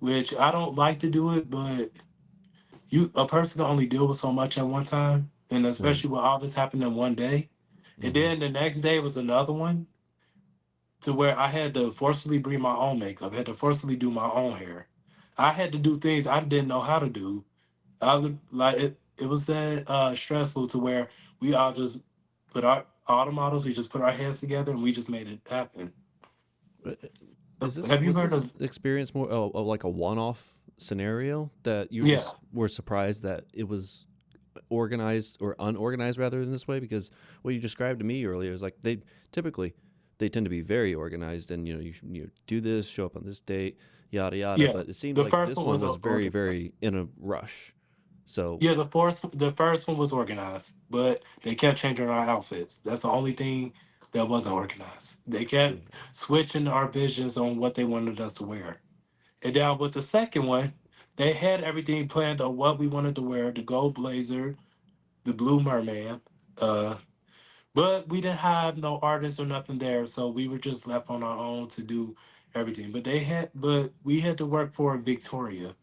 which I don't like to do it, but a person can only deal with so much at one time, and Right. especially with all this happening in one day. And Mm-hmm. then the next day was another one to where I had to forcibly bring my own makeup, had to forcibly do my own hair. I had to do things I didn't know how to do. I would like it. It was that stressful to where we all just put all the models. We just put our heads together and we just made it happen. Is this Have you was heard this of? experience more like a one-off scenario that you Yeah, just were surprised that it was organized or unorganized rather than this way? Because what you described to me earlier is like typically they tend to be very organized, and you do this, show up on this date, yada yada. yeah. But it seems The like first this one one was was very organized. very in a rush. So Yeah, the first one was organized, but they kept changing our outfits. That's the only thing that wasn't organized. They kept switching our visions on what they wanted us to wear. And now with the second one, they had everything planned on what we wanted to wear: the gold blazer, the blue merman. Uh, but we didn't have no artists or nothing there, so we were just left on our own to do everything. But we had to work for Victoria.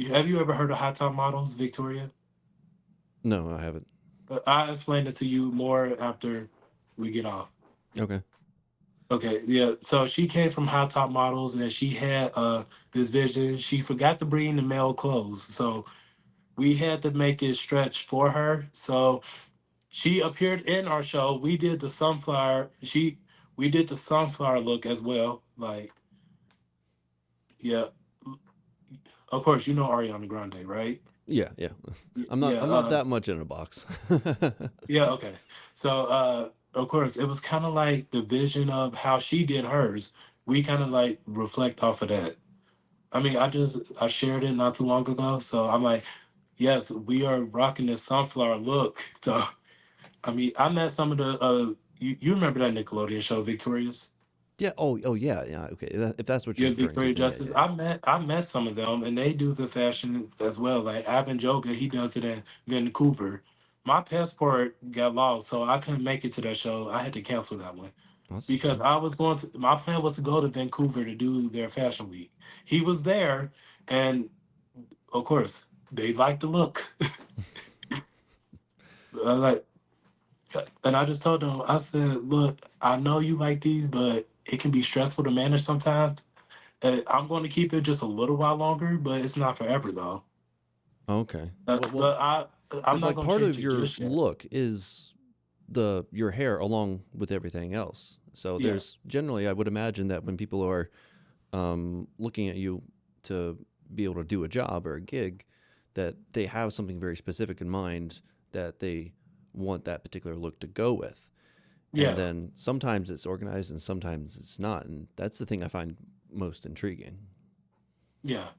Have you ever heard of Hot Top Models, Victoria? no, I haven't. I'll explain it to you more after we get off. Okay. Okay, yeah. So she came from Hot Top Models, and she had this vision. She forgot to bring the male clothes, so we had to make it stretch for her. So she appeared in our show. We did the sunflower look as well. Like, yeah, of course you know Ariana Grande, right? Yeah, yeah. Yeah, I'm not that much in a box. yeah. Okay. So, of course, it was kind of like the vision of how she did hers. We kind of like reflect off of that. I mean, I shared it not too long ago, so I'm like, yes, we are rocking this sunflower look. So I mean, I met some of the you remember that Nickelodeon show Victorious? Yeah. Oh, yeah. Yeah. Okay. If that's what you're Yeah, referring to, Victoria then yeah, Justice. yeah, yeah. I met some of them, and they do the fashion as well. Like Avin Joga, he does it in Vancouver. My passport got lost, so I couldn't make it to that show. I had to cancel that one Oh, that's a because shame. I was going to. My plan was to go to Vancouver to do their fashion week. He was there, and of course, they liked the look. I like, and I just told them, I said, "Look, I know you like these, but it can be stressful to manage sometimes. I'm going to keep it just a little while longer, but it's not forever though. Okay. Well, But I'm because not like going to part change of it your just yet. look is your hair along with everything else. So Yeah, there's generally, I would imagine that when people are looking at you to be able to do a job or a gig, that they have something very specific in mind that they want that particular look to go with. And yeah, then sometimes it's organized and sometimes it's not. And that's the thing I find most intriguing. yeah.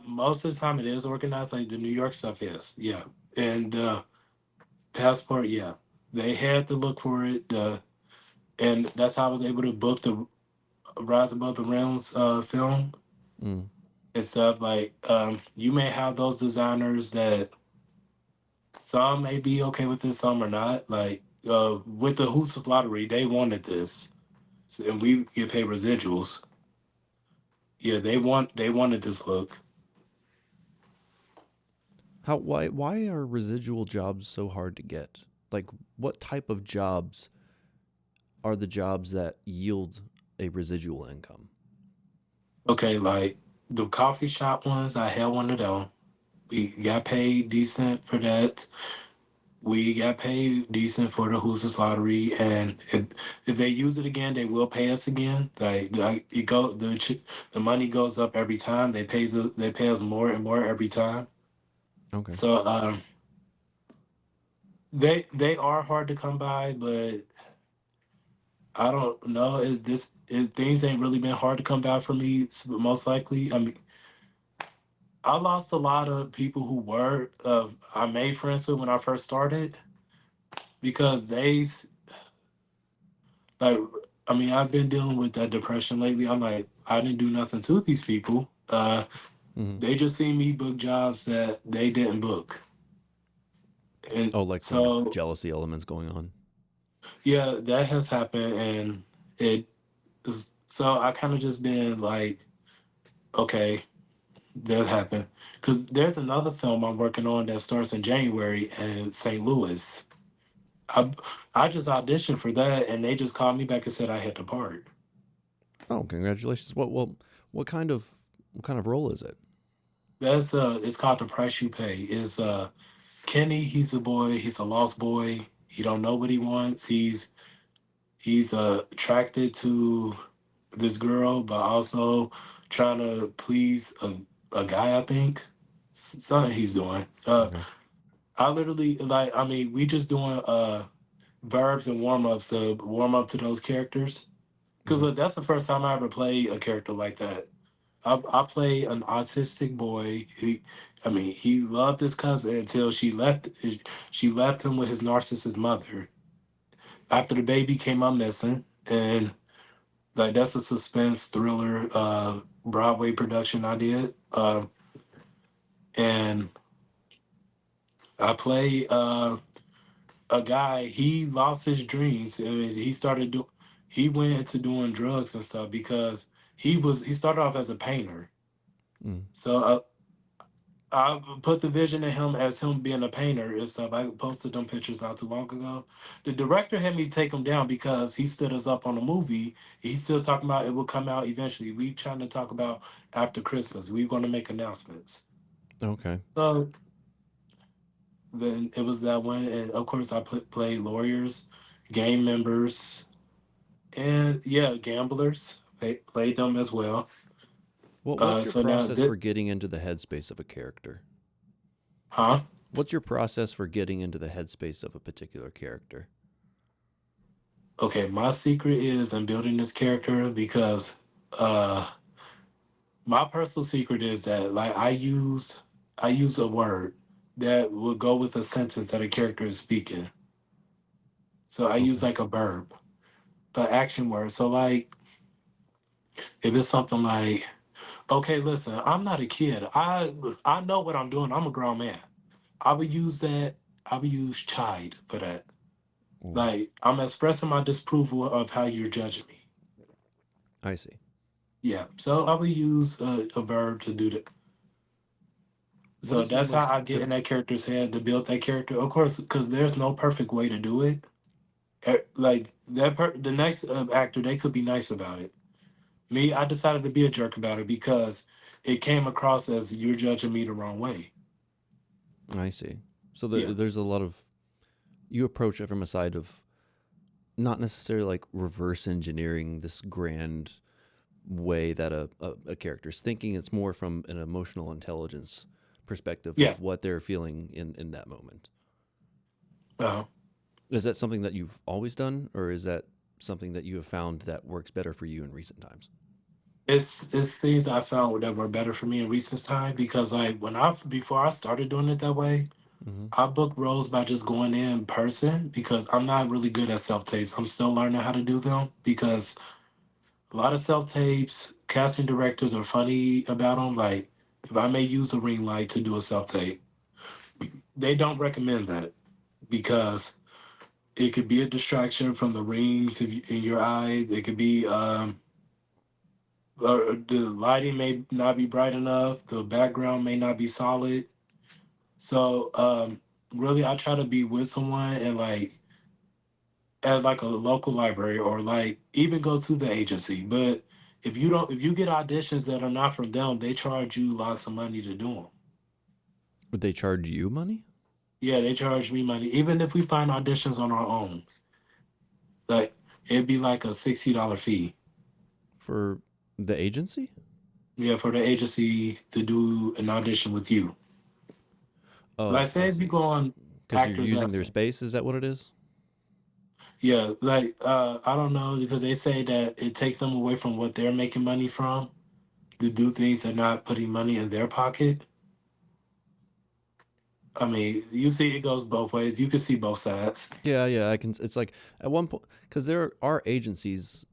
Most of the time it is organized. Like the New York stuff is, yeah. And passport, yeah. They had to look for it, and that's how I was able to book the Rise Above the Realms film Mm, and stuff. Like, you may have those designers that some may be okay with it, some are not. Like, with the Hoos's Lottery, they wanted this, and we get paid residuals. Yeah, they wanted this look. why are residual jobs so hard to get? Like, what type of jobs are the jobs that yield a residual income? Okay, like the coffee shop ones, I had one of them. We got paid decent for that. We got paid decent for the Hoos's Lottery, and if they use it again, they will pay us again. Like it go the money goes up every time. They pay us more and more every time. Okay. So they are hard to come by, but I don't know. Things ain't really been hard to come by for me. Most likely, I mean, I lost a lot of people who were I made friends with when I first started because like I mean I've been dealing with that depression lately. I'm like I didn't do nothing to these people. Hmm. They just seen me book jobs that they didn't book, and Oh, like some so jealousy elements going on. yeah, that has happened, and it so I kind of just been like, okay, that happened. Because there's another film I'm working on that starts in January in St. Louis. I I just auditioned for that, and they just called me back and said I had to part. Oh, congratulations. What kind of role is it? That's it's called The Price You Pay. Is Kenny? He's a boy. He's a lost boy. He don't know what he wants. He's attracted to this girl, but also trying to please a guy. I think something he's doing. Okay. I literally like. I mean, we just doing verbs and warm ups to warm up to those characters. Cause Okay. look, that's the first time I ever played a character like that. I play an autistic boy. I mean, he loved his cousin until she left. She left him with his narcissist mother after the baby came up missing, and like that's a suspense thriller Broadway production I did. And I play a guy. He lost his dreams. I mean, he went into doing drugs and stuff because he started off as a painter. Mm. So I put the vision in him as him being a painter and stuff. I posted them pictures not too long ago. The director had me take him down because he stood us up on a movie. He's still talking about it will come out eventually. We trying to talk about after Christmas. We're going to make announcements. Okay. So then it was that one, and of course I played lawyers, gang members, and yeah, gamblers. Played them as well. What's your So now process for getting into the headspace of a character? huh? What's your process for getting into the headspace of a particular character? Okay, my secret is in building this character because uh My personal secret is that like I use a word that will go with a sentence that a character is speaking. So I use Okay. like a verb, an action word. So like if it's something like, okay, listen, I'm not a kid. I know what I'm doing. I'm a grown man. I would use that. I would use chide for that. Mm, Like I'm expressing my disapproval of how you're judging me. I see. Yeah. So I would use a verb to do that. What So is the that's how most I get in that character's head to build that character. Of course, because there's no perfect way to do it. Like the next actor, they could be nice about it. Me, I decided to be a jerk about it because it came across as you're judging me the wrong way. I see. So Yeah. there's a lot of you approach it from a side of not necessarily like reverse engineering this grand way that a character's thinking. It's more from an emotional intelligence perspective Yeah. of what they're feeling in that moment. Uh, Is that something that you've always done, or is that something that you have found that works better for you in recent times? it's things I found that were better for me in recent time because like when I before I started doing it that way, Mm-hmm. I book roles by just going in person because I'm not really good at self tapes. I'm still learning how to do them because a lot of self tapes, casting directors are funny about them. Like if I may use a ring light to do a self tape, they don't recommend that because it could be a distraction from the rings in your eye. It could be the lighting may not be bright enough. The background may not be solid. So really, I try to be with someone and like at like a local library or like even go to the agency. But if you get auditions that are not from them, they charge you lots of money to do them. Would they charge you money Yeah, they charge me money. Even if we find auditions on our own, like it'd be like a $60 fee. for the agency? Yeah, for the agency to do an audition with you. Like Oh, I say if you see. go on Because you're Actors using their Essence. space. Is that what it is? Yeah, like I don't know because they say that it takes them away from what they're making money from to do things that are not putting money in their pocket. I mean, you see, it goes both ways. You can see both sides. Yeah, yeah. I can. It's like at one point because there are agencies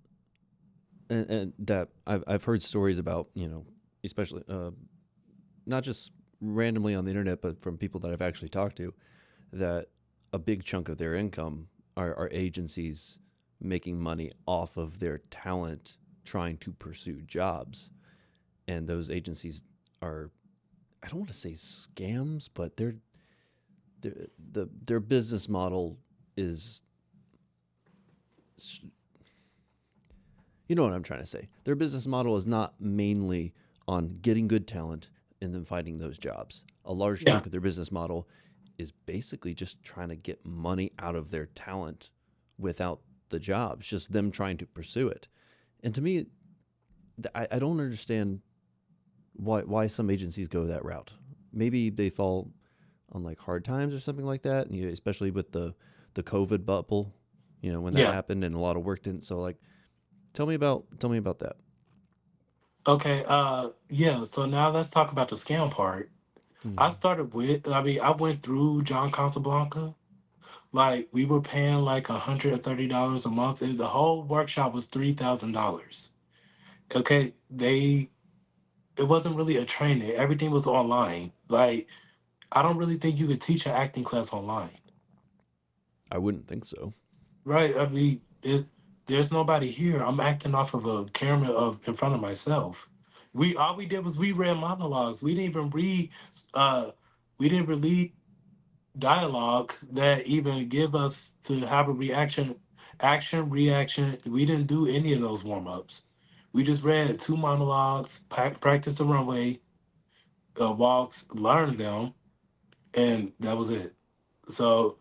and that I've heard stories about. Especially not just randomly on the internet, but from people that I've actually talked to, that a big chunk of their income are agencies making money off of their talent trying to pursue jobs. And those agencies are, I don't want to say scams, but their business model is, you know what I'm trying to say. Their business model is not mainly on getting good talent and then finding those jobs. A large Yeah, chunk of their business model is basically just trying to get money out of their talent without the jobs, just them trying to pursue it. And to me, I don't understand why some agencies go that route. Maybe they fall on like hard times or something like that, and especially with the COVID bubble, when that yeah. happened and a lot of work didn't. So like, tell me about that. Okay, yeah. So now let's talk about the scam part. I Mm. started with, I mean, I went through John Casablanca. Like we were paying like $130 a month. The whole workshop was $3,000. Okay, it wasn't really a training. Everything was online. Like I don't really think you could teach an acting class online. I wouldn't think so. Right. I mean, there's nobody here. I'm acting off of a camera of in front of myself. We all we did was we read monologues. We didn't even read. Uh, we didn't read dialogue that even give us to have a reaction, action reaction. We didn't do any of those warm ups. We just read two monologues, practice the runway walks, learned them, and that was it. So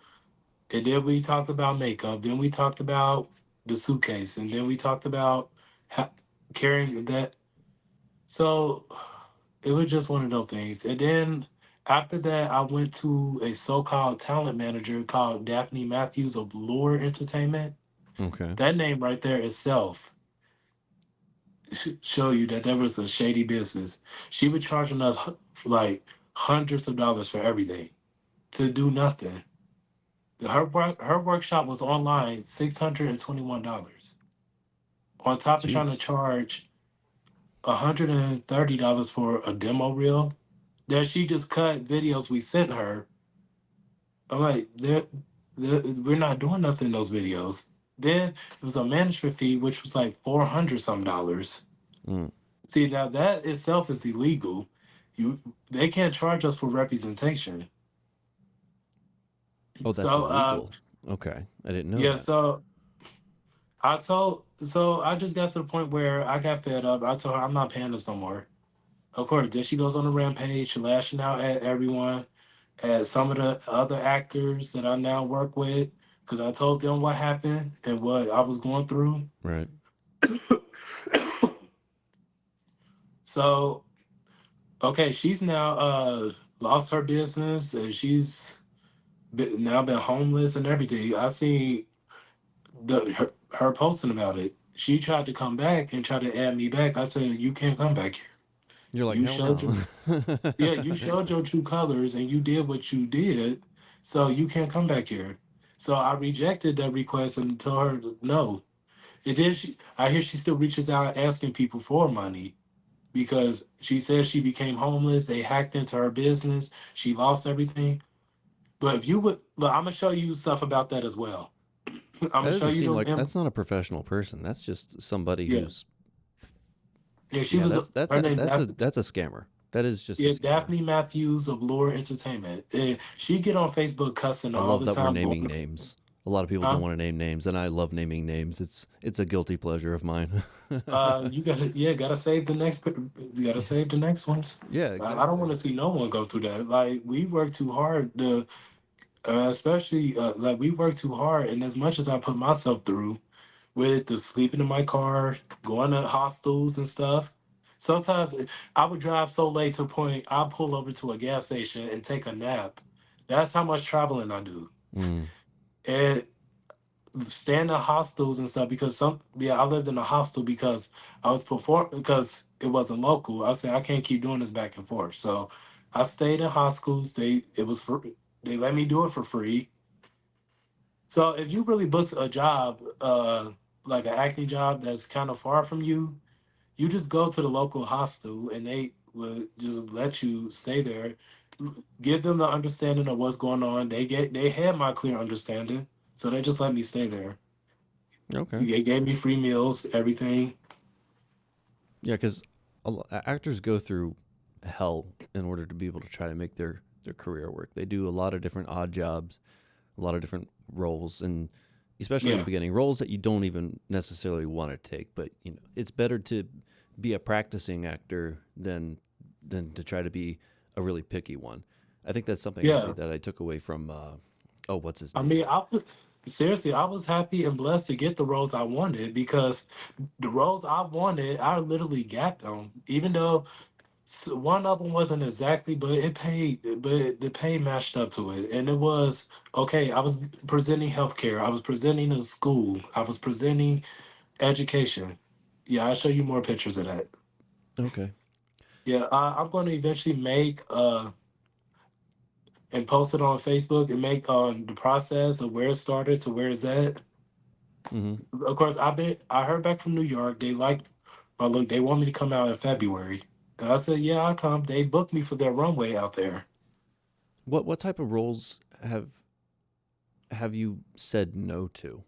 and then we talked about makeup. Then we talked about the suitcase, and then we talked about ha- carrying that. So it was just one of those things. And then after that, I went to a so-called talent manager called Daphne Matthews of Lure Entertainment. Okay. That name right there itself, show you that there was a shady business. She was charging us like hundreds of dollars for everything to do nothing. Her workshop was online, $621. On top of trying to Jeez. charge $130 for a demo reel that she just cut videos we sent her. I'm like, we're not doing nothing in those videos. Then it was a management fee, which was like 400 some dollars. Mm. See, now that itself is illegal. You They can't charge us for representation. Oh, that's So illegal. Okay, I didn't know yeah, that. so I just got to the point where I got fed up. I told her I'm not paying this no more. Of course, then she goes on a rampage, lashing out at everyone, at some of the other actors that I now work with, because I told them what happened and what I was going through. Right. So, okay, she's now lost her business and now been homeless and everything. I see her posting about it. She tried to come back and try to add me back. I said, "You can't come back here. You're like, You hell showed no. your Yeah, you showed your true colors and you did what you did, so you can't come back here." So I rejected that request and told her no. And then I hear she still reaches out asking people for money because she says she became homeless. They hacked into her business. She lost everything. But if you would, look, I'm gonna show you stuff about that as well. I'm That gonna show doesn't you seem them. like that's not a professional person. That's just somebody Yeah, who's yeah. She yeah. was That's her a name. that's a scammer. That is just a Yeah, scammer. Daphne Matthews of Lure Entertainment. She get on Facebook cussing I all love the that we're time. naming names. A lot of people don't Huh? want to name names, and I love naming names. It's a guilty pleasure of mine. You gotta, yeah, gotta save the next. You gotta save the next ones. Yeah, I don't exactly. want to see no one go through that. Like we work too hard to, especially like we work too hard, and as much as I put myself through with the sleeping in my car, going to hostels and stuff. Sometimes I would drive so late to a point I pull over to a gas station and take a nap. That's how much traveling I do. Mm. And staying in hostels and stuff because I lived in a hostel because I was because it wasn't local. I said I can't keep doing this back and forth. So I stayed in hostels. They let me do it for free. So if you really booked a job, like an acting job that's kind of far from you, you just go to the local hostel and they will just let you stay there. Give them the understanding of what's going on. They had my clear understanding, so they just let me stay there. Okay. They gave me free meals, everything. Yeah, because actors go through hell in order to be able to try to make their career work. They do a lot of different odd jobs, a lot of different roles, and especially in the Yeah, beginning, roles that you don't even necessarily want to take. But it's better to be a practicing actor than to try to be a really picky one. I think that's something actually yeah. that I took away from oh, what's his I name? mean, seriously, I was happy and blessed to get the roles I wanted because the roles I wanted, I literally got them. Even though one of them wasn't exactly, but it paid, but the pay matched up to it, and it was okay. I was presenting healthcare. I was presenting a school. I was presenting education. Yeah, I'll show you more pictures of that. Okay. Yeah, I'm going to eventually make and post it on Facebook and make on the process of where it started to where it's at. Mm-hmm. Of course, I heard back from New York. They liked my look. They want me to come out in February, and I said, "Yeah, I'll come." They booked me for their runway out there. What type of roles have you said no to?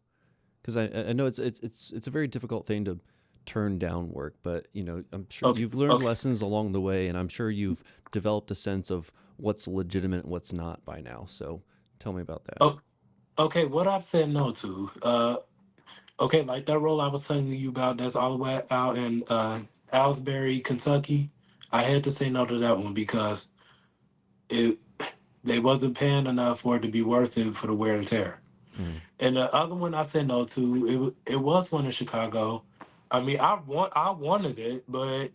Because I know it's a very difficult thing to turn down work, but I'm sure Okay, you've learned okay, lessons along the way, and I'm sure you've developed a sense of what's legitimate and what's not by now. So tell me about that. okay. Okay, what I've said no to. Okay, like that role I was telling you about. That's all the way out in Ellsbury, Kentucky. I had to say no to that one because it they wasn't paying enough for it to be worth it for the wear and tear. Mm. And the other one I said no to, it was one in Chicago. I mean, I wanted it, but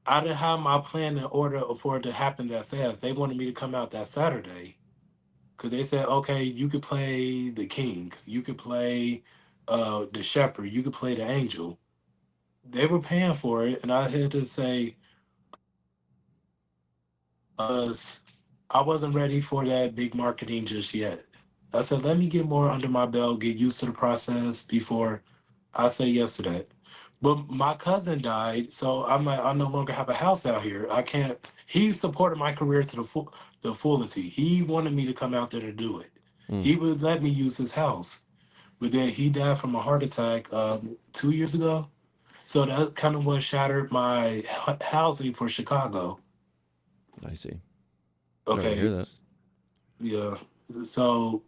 I didn't have my plan in order for it to happen that fast. They wanted me to come out that Saturday because they said, okay, you could play the king, you could play the shepherd, you could play the angel. they were paying for it, and I had to say, us, I wasn't ready for that big marketing just yet. I said, let me get more under my belt, get used to the process before I say yes to that. But my cousin died, so I'm like, I no longer have a house out here. I can't. He supported my career to the fullity. He wanted me to come out there to do it. Mm, He would let me use his house, but then he died from a heart attack 2 years ago. So that kind of what shattered my housing for Chicago. I see. Sorry to hear Okay, that. yeah. So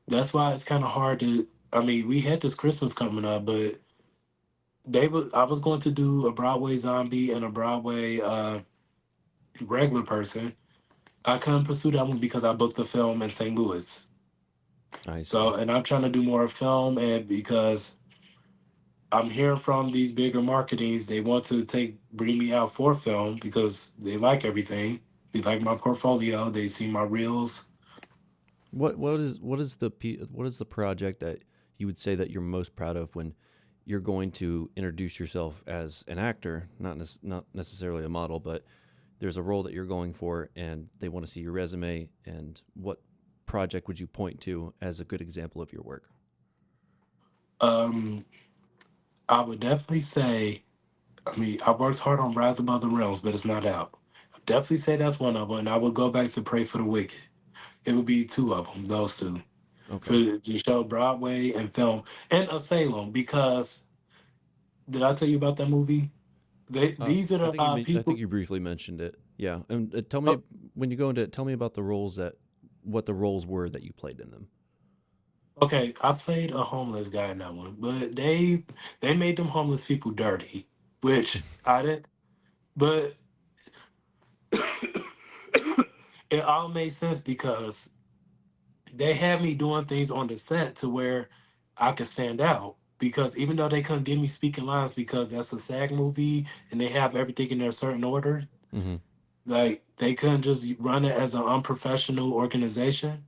that's why it's kind of hard to. I mean, we had this Christmas coming up, but I was going to do a Broadway zombie and a Broadway regular person. I couldn't pursue that one because I booked the film in St. Louis. I see. So, and I'm trying to do more film, and because I'm hearing from these bigger marketings, they want to bring me out for film because they like everything. They like my portfolio. They see my reels. What is the project that you would say that you're most proud of when you're going to introduce yourself as an actor, not necessarily a model, but there's a role that you're going for and they want to see your resume, and what project would you point to as a good example of your work? Um, I would definitely say. I mean, I worked hard on Rise Above the Realms, but it's not out. I definitely say that's one of them. And I would go back to Pray for the Wicked. It would be two of them, those two, for Okay. the show Broadway and film, and a Salem. Because did I tell you about that movie? These are I the think I think people. you briefly mentioned it. Yeah, and tell me Oh, when you go into it. Tell me about the roles that what the roles were that you played in them. okay, I played a homeless guy in that one, but they made them homeless people dirty, which I didn't. But it all made sense because they had me doing things on the set to where I could stand out. Because even though they couldn't give me speaking lines because that's a SAG movie and they have everything in their certain order, Mm-hmm. like they couldn't just run it as an unprofessional organization.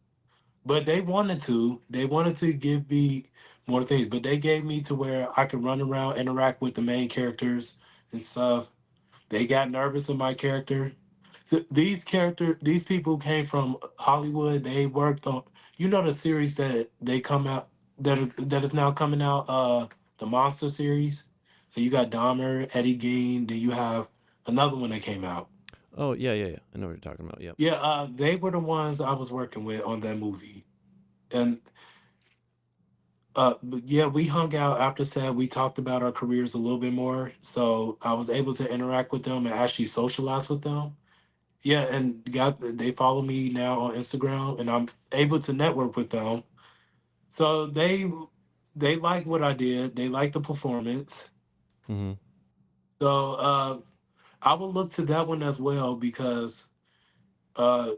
But they wanted to. They wanted to give me more things, but they gave me to where I could run around, interact with the main characters and stuff. They got nervous of my character. These people came from Hollywood. They worked on, the series that they come out that is now coming out, the Monster series. And you got Dahmer, Eddie Gein. Then you have another one that came out. Oh yeah, yeah, yeah. I know what you're talking about. Yep. Yeah, they were the ones I was working with on that movie, and but yeah, we hung out after set. We talked about our careers a little bit more, so I was able to interact with them and actually socialize with them. Yeah, and they follow me now on Instagram, and I'm able to network with them. So they like what I did. They like the performance. Mm-hmm. So I will look to that one as well because uh,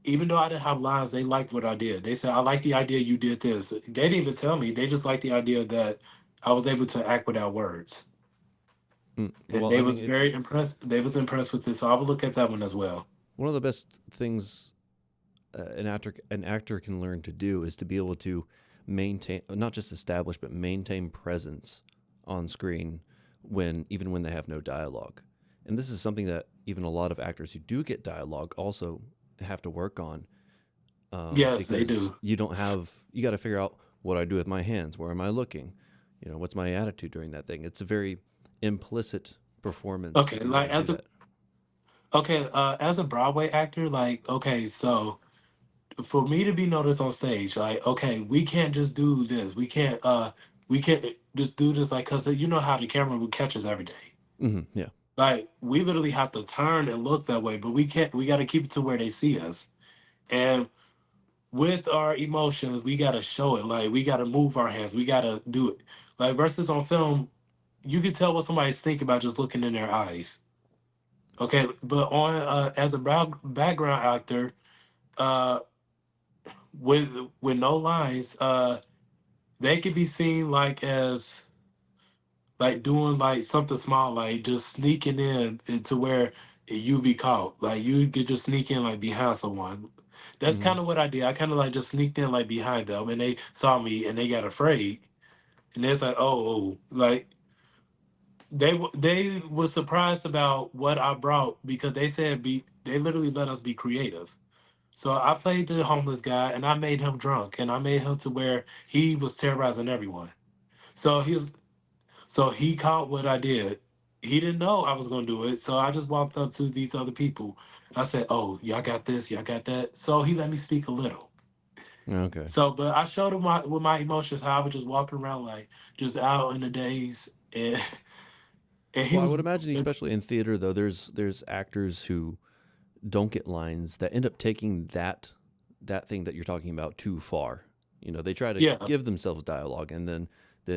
even though I didn't have lines, they liked what I did. They said, "I like the idea you did this." They didn't even tell me. They just liked the idea that I was able to act without words, and Well, they I mean, was very impressed. They was impressed with this, so I will look at that one as well. one of the best things an actor can learn to do is to be able to maintain, not just establish, but maintain presence on screen when even when they have no dialogue. And this is something that even a lot of actors who do get dialogue also have to work on, Yes, they because do. you got to figure out what I do with my hands, where am I looking, what's my attitude during that thing. It's a very implicit performance Okay, when you got like to do as a that. as a Broadway actor, like okay, so for me to be noticed on stage, like okay, we can't just do this. We can't just do this like because you know how the camera will catch us every day. Yeah. Like we literally have to turn and look that way, but we can't. We got to keep it to where they see us, and with our emotions, we got to show it. Like we got to move our hands. We got to do it. Like versus on film, you can tell what somebody's thinking about just looking in their eyes. Okay, but on as a background actor, uh, with no lines, they could be seen like as like doing like something small, like just sneaking in into where you be caught. Like you could just sneak in like behind someone. That's Hmm. kind of what I did. I kind of like just sneaked in like behind them, and they saw me and they got afraid, and it's like, oh, like they were surprised about what I brought because they said be they literally let us be creative. So I played the homeless guy and I made him drunk and I made him to where he was terrorizing everyone. So he caught what I did. He didn't know I was gonna do it, so I just walked up to these other people. I said, "Oh, y'all got this, y'all got that." So he let me speak a little. Okay. So, but I showed him my with my emotions how I was just walking around like just out in the days, and and he Well, I was, would imagine, especially in theater, though, there's actors who don't get lines that end up taking that thing that you're talking about too far. You know, they try to yeah, give themselves dialogue, and then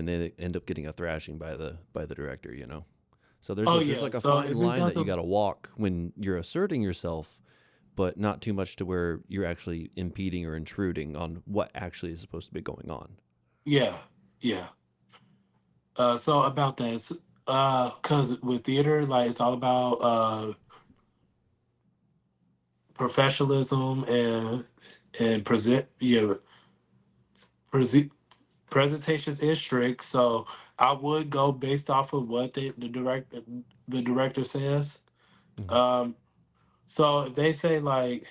they end up getting a thrashing by the director. You know, so oh there's yeah. like a So fine if it line that you doesn't, got to walk when you're asserting yourself, but not too much to where you're actually impeding or intruding on what actually is supposed to be going on. yeah, yeah. So about that, cause with theater, like it's all about professionalism and present yeah present presentations is strict, so I would go based off of what the director says. Mm-hmm. Um, so if they say like,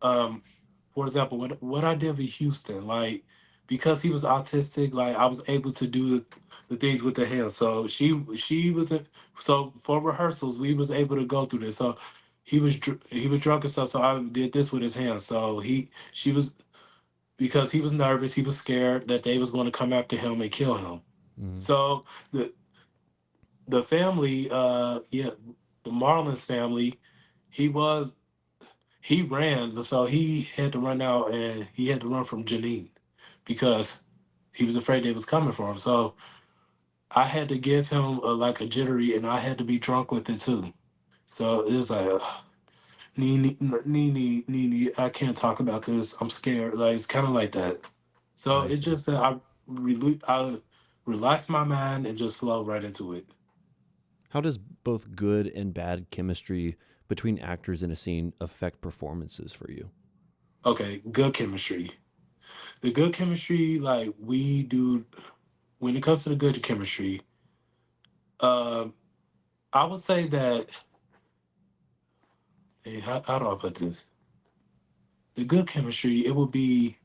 um, for example, what I did with Houston, like because he was autistic, like I was able to do the things with the hands. So she was so for rehearsals we was able to go through this. So he was drunk and stuff. So I did this with his hands. So she was because he was nervous. He was scared that they was going to come after him and kill him. Mm-hmm. So the family, yeah, the Marlins family, he was he ran, so he had to run out and he had to run from Janine because he was afraid they was coming for him. So I had to give him like a jittery, and I had to be drunk with it too. So it was like, Nini, I can't talk about this. I'm scared. Like it's kind of like that. So I it see. just that I relax my mind and just flow right into it. How does both good and bad chemistry between actors in a scene affect performances for you? Okay, good chemistry. The good chemistry, like we do, when it comes to the good chemistry, um, I would say that. Hey, how do I put this? The good chemistry, it would be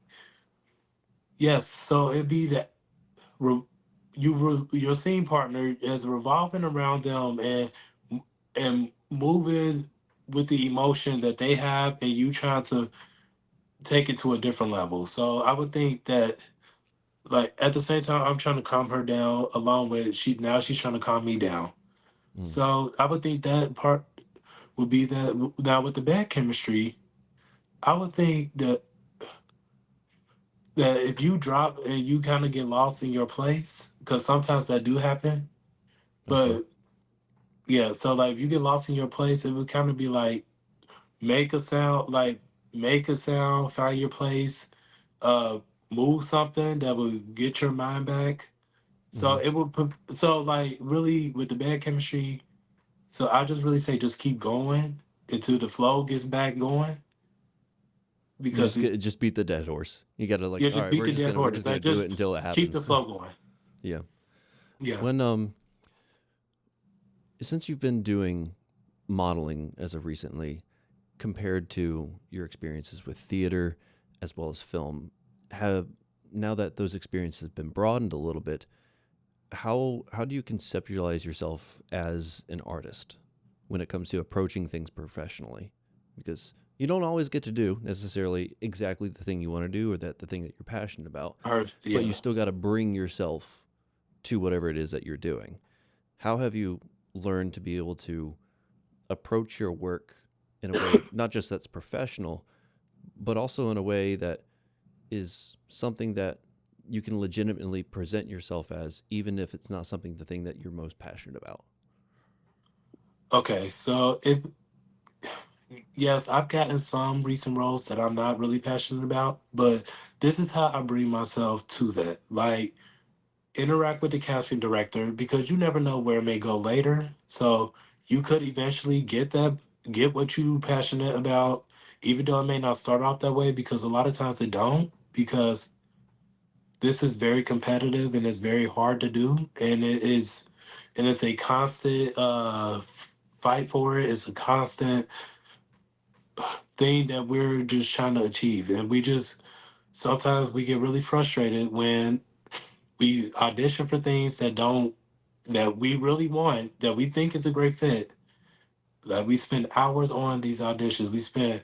yes. So it'd be that re, your scene partner is revolving around them and moving with the emotion that they have, and you trying to take it to a different level. So I would think that like at the same time I'm trying to calm her down along with she's trying to calm me down. Mm. So I would think that part would be that now with the bad chemistry, I would think that if you drop and you kind of get lost in your place, because sometimes that do happen. I see. But yeah, so like if you get lost in your place, it would kind of be like make a sound, like make a sound, find your place, uh, move something that would get your mind back. So Mm-hmm. it would so like really with the bad chemistry. So I just really say just keep going until the flow gets back going You because just beat the dead horse. You got to like, you all just right, beat the dead we're horse. just gonna Like do it just until it keep the happens. flow going. Yeah. Yeah. When since you've been doing modeling as of recently, compared to your experiences with theater as well as film, have now that those experiences have been broadened a little bit, how do you conceptualize yourself as an artist when it comes to approaching things professionally? Because you don't always get to do necessarily exactly the thing you want to do or that the thing that you're passionate about, Heard. but you Yeah. still got to bring yourself to whatever it is that you're doing. How have you learned to be able to approach your work in a way not just that's professional, but also in a way that is something that you can legitimately present yourself as, even if it's not something the thing that you're most passionate about. Okay. So it yes, I've gotten some recent roles that I'm not really passionate about, but this is how I bring myself to that. Like interact with the casting director because you never know where it may go later. So you could eventually get what you passionate about, even though it may not start off that way, because a lot of times it don't, because this is very competitive and it's very hard to do. And it is and it's a constant fight for it. It's a constant thing that we're just trying to achieve, and we just sometimes we get really frustrated when we audition for things that we really want, that we think is a great fit. That we spend hours on these auditions. We spend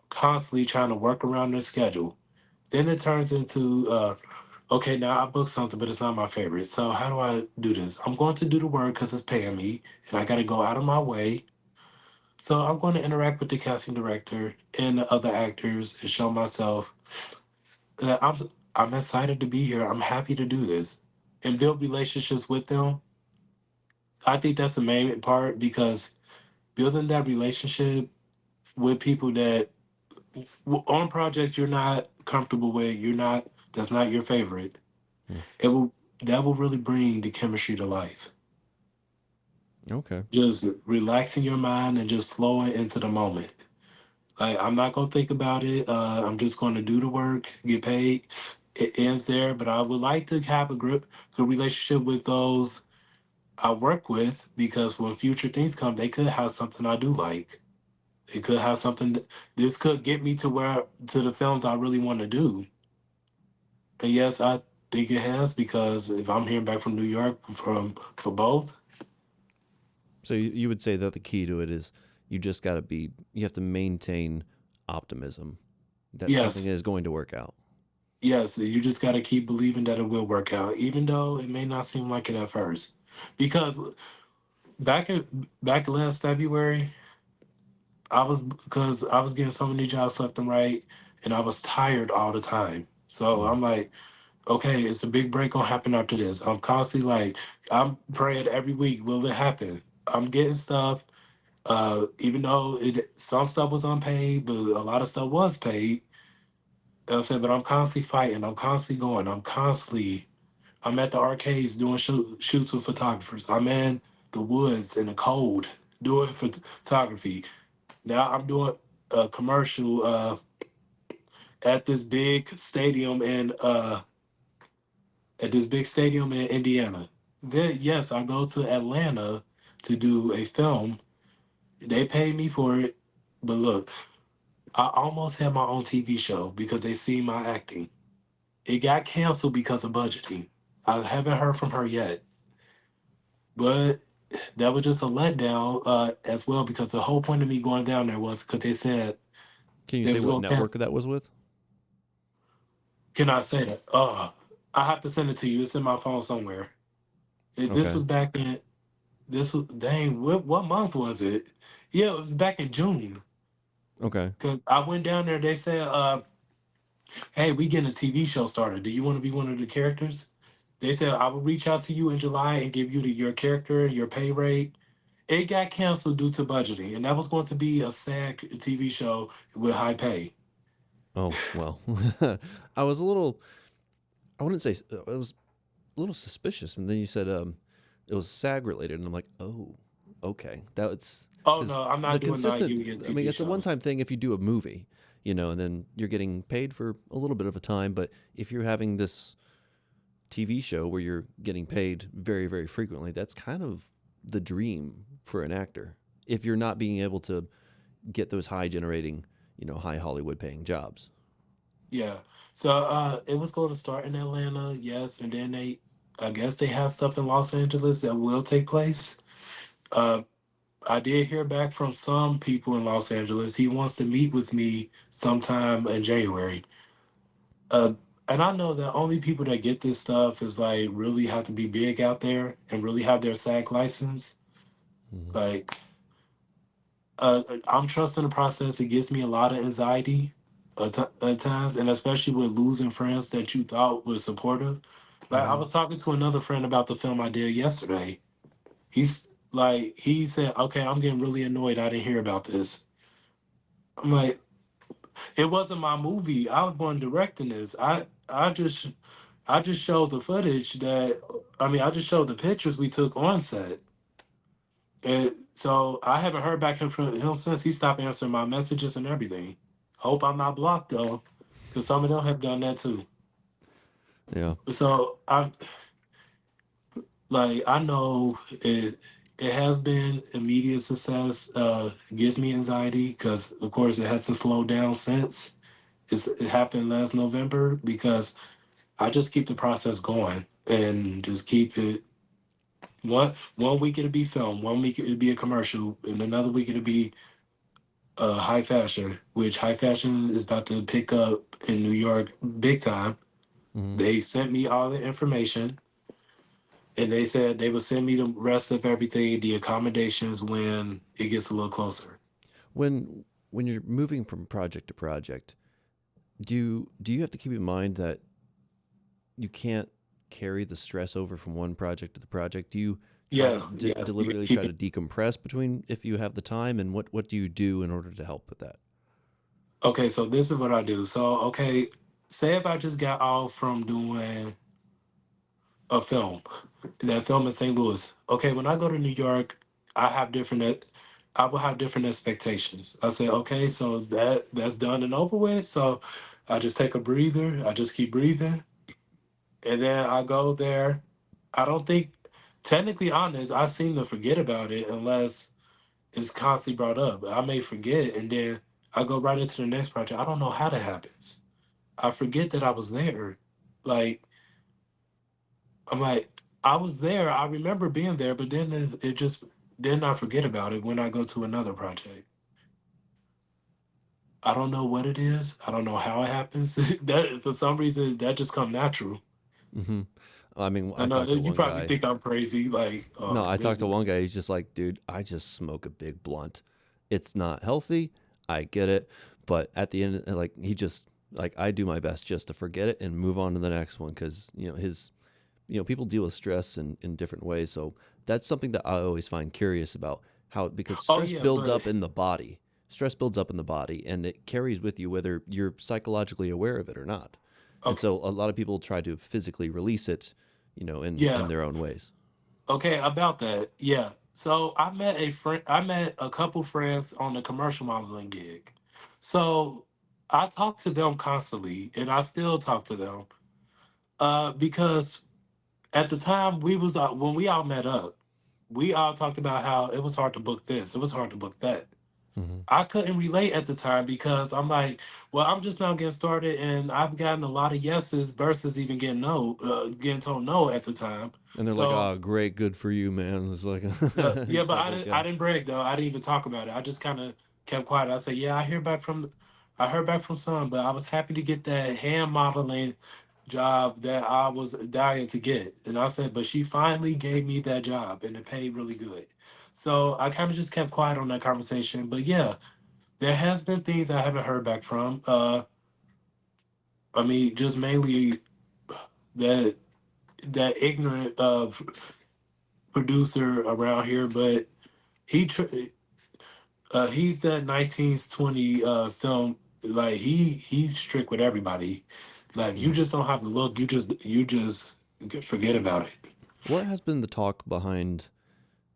constantly trying to work around their schedule. Then it turns into, okay, now I booked something, but it's not my favorite. So how do I do this? I'm going to do the work because it's paying me, and I got to go out of my way. So I'm going to interact with the casting director and the other actors and show myself that I'm excited to be here. I'm happy to do this and build relationships with them. I think that's the main part because building that relationship with people that on projects you're not comfortable with, that's not your favorite. Hmm. It will that will really bring the chemistry to life. Okay. Just relaxing your mind and just flowing into the moment. Like I'm not gonna think about it. I'm just gonna do the work, get paid. It ends there. But I would like to have a good relationship with those I work with because when future things come, they could have something I do like. It could have something. This could get me to the films I really want to do. And yes, I think it has because if I'm hearing back from New York for both, So you would say that the key to it is you just got to be, you have to maintain optimism that something yes, is going to work out. yes, you just got to keep believing that it will work out, even though it may not seem like it at first. Because back last February, because I was getting so many jobs left and right, and I was tired all the time. So Mm. I'm like, okay, it's a big break gonna happen after this. I'm constantly like, I'm praying every week, will it happen? I'm getting stuff. Even though some stuff was unpaid, but a lot of stuff was paid. You know what I'm saying, but I'm constantly fighting. I'm constantly going. I'm at the arcades doing shoots with photographers. I'm in the woods in the cold doing photography. Now I'm doing a commercial at this big stadium in Indiana. Then yes, I go to Atlanta to do a film. They pay me for it, but look, I almost had my own TV show because they see my acting. It got canceled because of budgeting. I haven't heard from her yet, but that was just a letdown as well because the whole point of me going down there was because they said Can you they say was what going to cancel. network that was with? Can I say that? I have to send it to you. It's in my phone somewhere. This Okay. was back in this was dang. What month was it? Yeah, it was back in June. Okay. Cause I went down there. They said, "Hey, we getting a TV show started. Do you want to be one of the characters?" They said I will reach out to you in July and give you your character, your pay rate. It got canceled due to budgeting, and that was going to be a SAG TV show with high pay. Oh, well. I was a little, I wouldn't say, I was a little suspicious. And then you said it was SAG related. And I'm like, oh, okay. That's Oh because no, I'm the not doing consistent, union I mean, TV it's a one time shows. thing if you do a movie, and then you're getting paid for a little bit of a time. But if you're having this TV show where you're getting paid very, very frequently, that's kind of the dream for an actor. If you're not being able to get those high generating, high Hollywood paying jobs. Yeah. So it was going to start in Atlanta, yes, and then I guess they have stuff in Los Angeles that will take place. Uh, I did hear back from some people in Los Angeles. He wants to meet with me sometime in January. Uh, and I know that only people that get this stuff is like really have to be big out there and really have their SAG license. Mm-hmm. Like, I'm trusting the process. It gives me a lot of anxiety at times, and especially with losing friends that you thought were supportive. Like, I Mm-hmm. was talking to another friend about the film I did yesterday. He said, "Okay, I'm getting really annoyed. I didn't hear about this." I'm like, it wasn't my movie. I was one directing this. I just showed the footage I just showed the pictures we took on set. And so I haven't heard back from him since. He stopped answering my messages and everything. Hope I'm not blocked though, because some of them have done that too. Yeah. So I Like I know it has been immediate success. It gives me anxiety because of course it has to slow down since it happened last November because I just keep the process going and just keep it. One week it'll be film, one week it'll be a commercial, and another week it'll be high fashion, which high fashion is about to pick up in New York big time. Hmm. They sent me all the information, and they said they will send me the rest of everything, the accommodations when it gets a little closer. When you're moving from project to project, do you have to keep in mind that you can't carry the stress over from one project to the project? Do you try to Yeah, yes, you gotta deliberately keep try it. to decompress between if you have the time, and what do you do in order to help with that? Okay, so this is what I do. So okay, say if I just got off from doing a film, that film in St. Louis. Okay, when I go to New York, I have different. I will have different expectations. I say, okay, so that's done and over with. So I just take a breather. I just keep breathing, and then I go there. I don't think, technically honest, I seem to forget about it unless it's constantly brought up. I may forget, and then I go right into the next project. I don't know how that happens. I forget that I was there. Like I'm like, I was there. I remember being there, but then it just then I forget about it when I go to another project. I don't know what it is. I don't know how it happens. That for some reason that just come natural. Hmm. I mean, I I know talked to you one probably guy. think I'm crazy. Like, No, I this talked to is one guy. He's just like, dude, I just smoke a big blunt. It's not healthy. I get it, but at the end, like he just like I do my best just to forget it and move on to the next one because people deal with stress in different ways. So that's something that I always find curious about how because oh stress yeah, builds but up in the body. Stress builds up in the body and it carries with you whether you're psychologically aware of it or not. And okay, so a lot of people try to physically release it, in yeah, their own ways. okay, about that. Yeah. So I met a friend. I met a couple friends on the commercial modeling gig. So I talk to them constantly, and I still talk to them because at the time we was when we all met up, we all talked about how it was hard to book this, it was hard to book that. Hmm. I couldn't relate at the time because I'm like, well, I'm just now getting started, and I've gotten a lot of yeses versus even getting no, getting told no at the time. And they're like, So "Oh, great, good for you, man." It's like, yeah, it's but like, I okay. didn't brag though. I didn't even talk about it. I just kind of kept quiet. I said, yeah, I heard back from some, but I was happy to get that hand modeling job that I was dying to get. And I said, but she finally gave me that job, and it paid really good. So I kind of just kept quiet on that conversation. But yeah, there has been things I haven't heard back from. I mean, just mainly that ignorant producer around here, but he tr- he's that 1920 film. Like he's strict with everybody. Like you Mhm. just don't have to look. You just forget about it. What has been the talk behind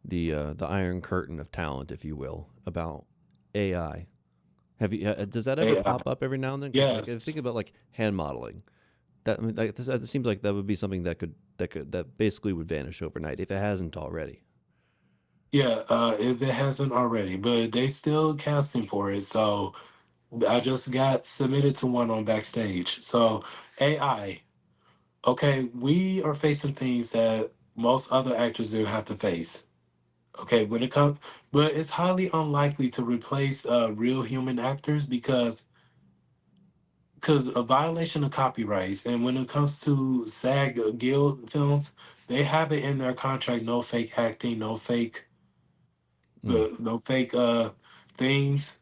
the Iron Curtain of talent, if you will, about AI? Have you does that ever AI. pop up every now and then? Because like I think Yes. about like hand modeling. That I mean, like, this, it seems like that would be something that basically would vanish overnight if it hasn't already. Yeah. If it hasn't already, but they still casting for it. So I just got submitted to one on Backstage. So AI. Okay, we are facing things that most other actors do have to face. Okay, when it comes, but it's highly unlikely to replace real human actors because a violation of copyrights. And when it comes to SAG Guild films, they have it in their contract: no fake acting, Mm. no fake things.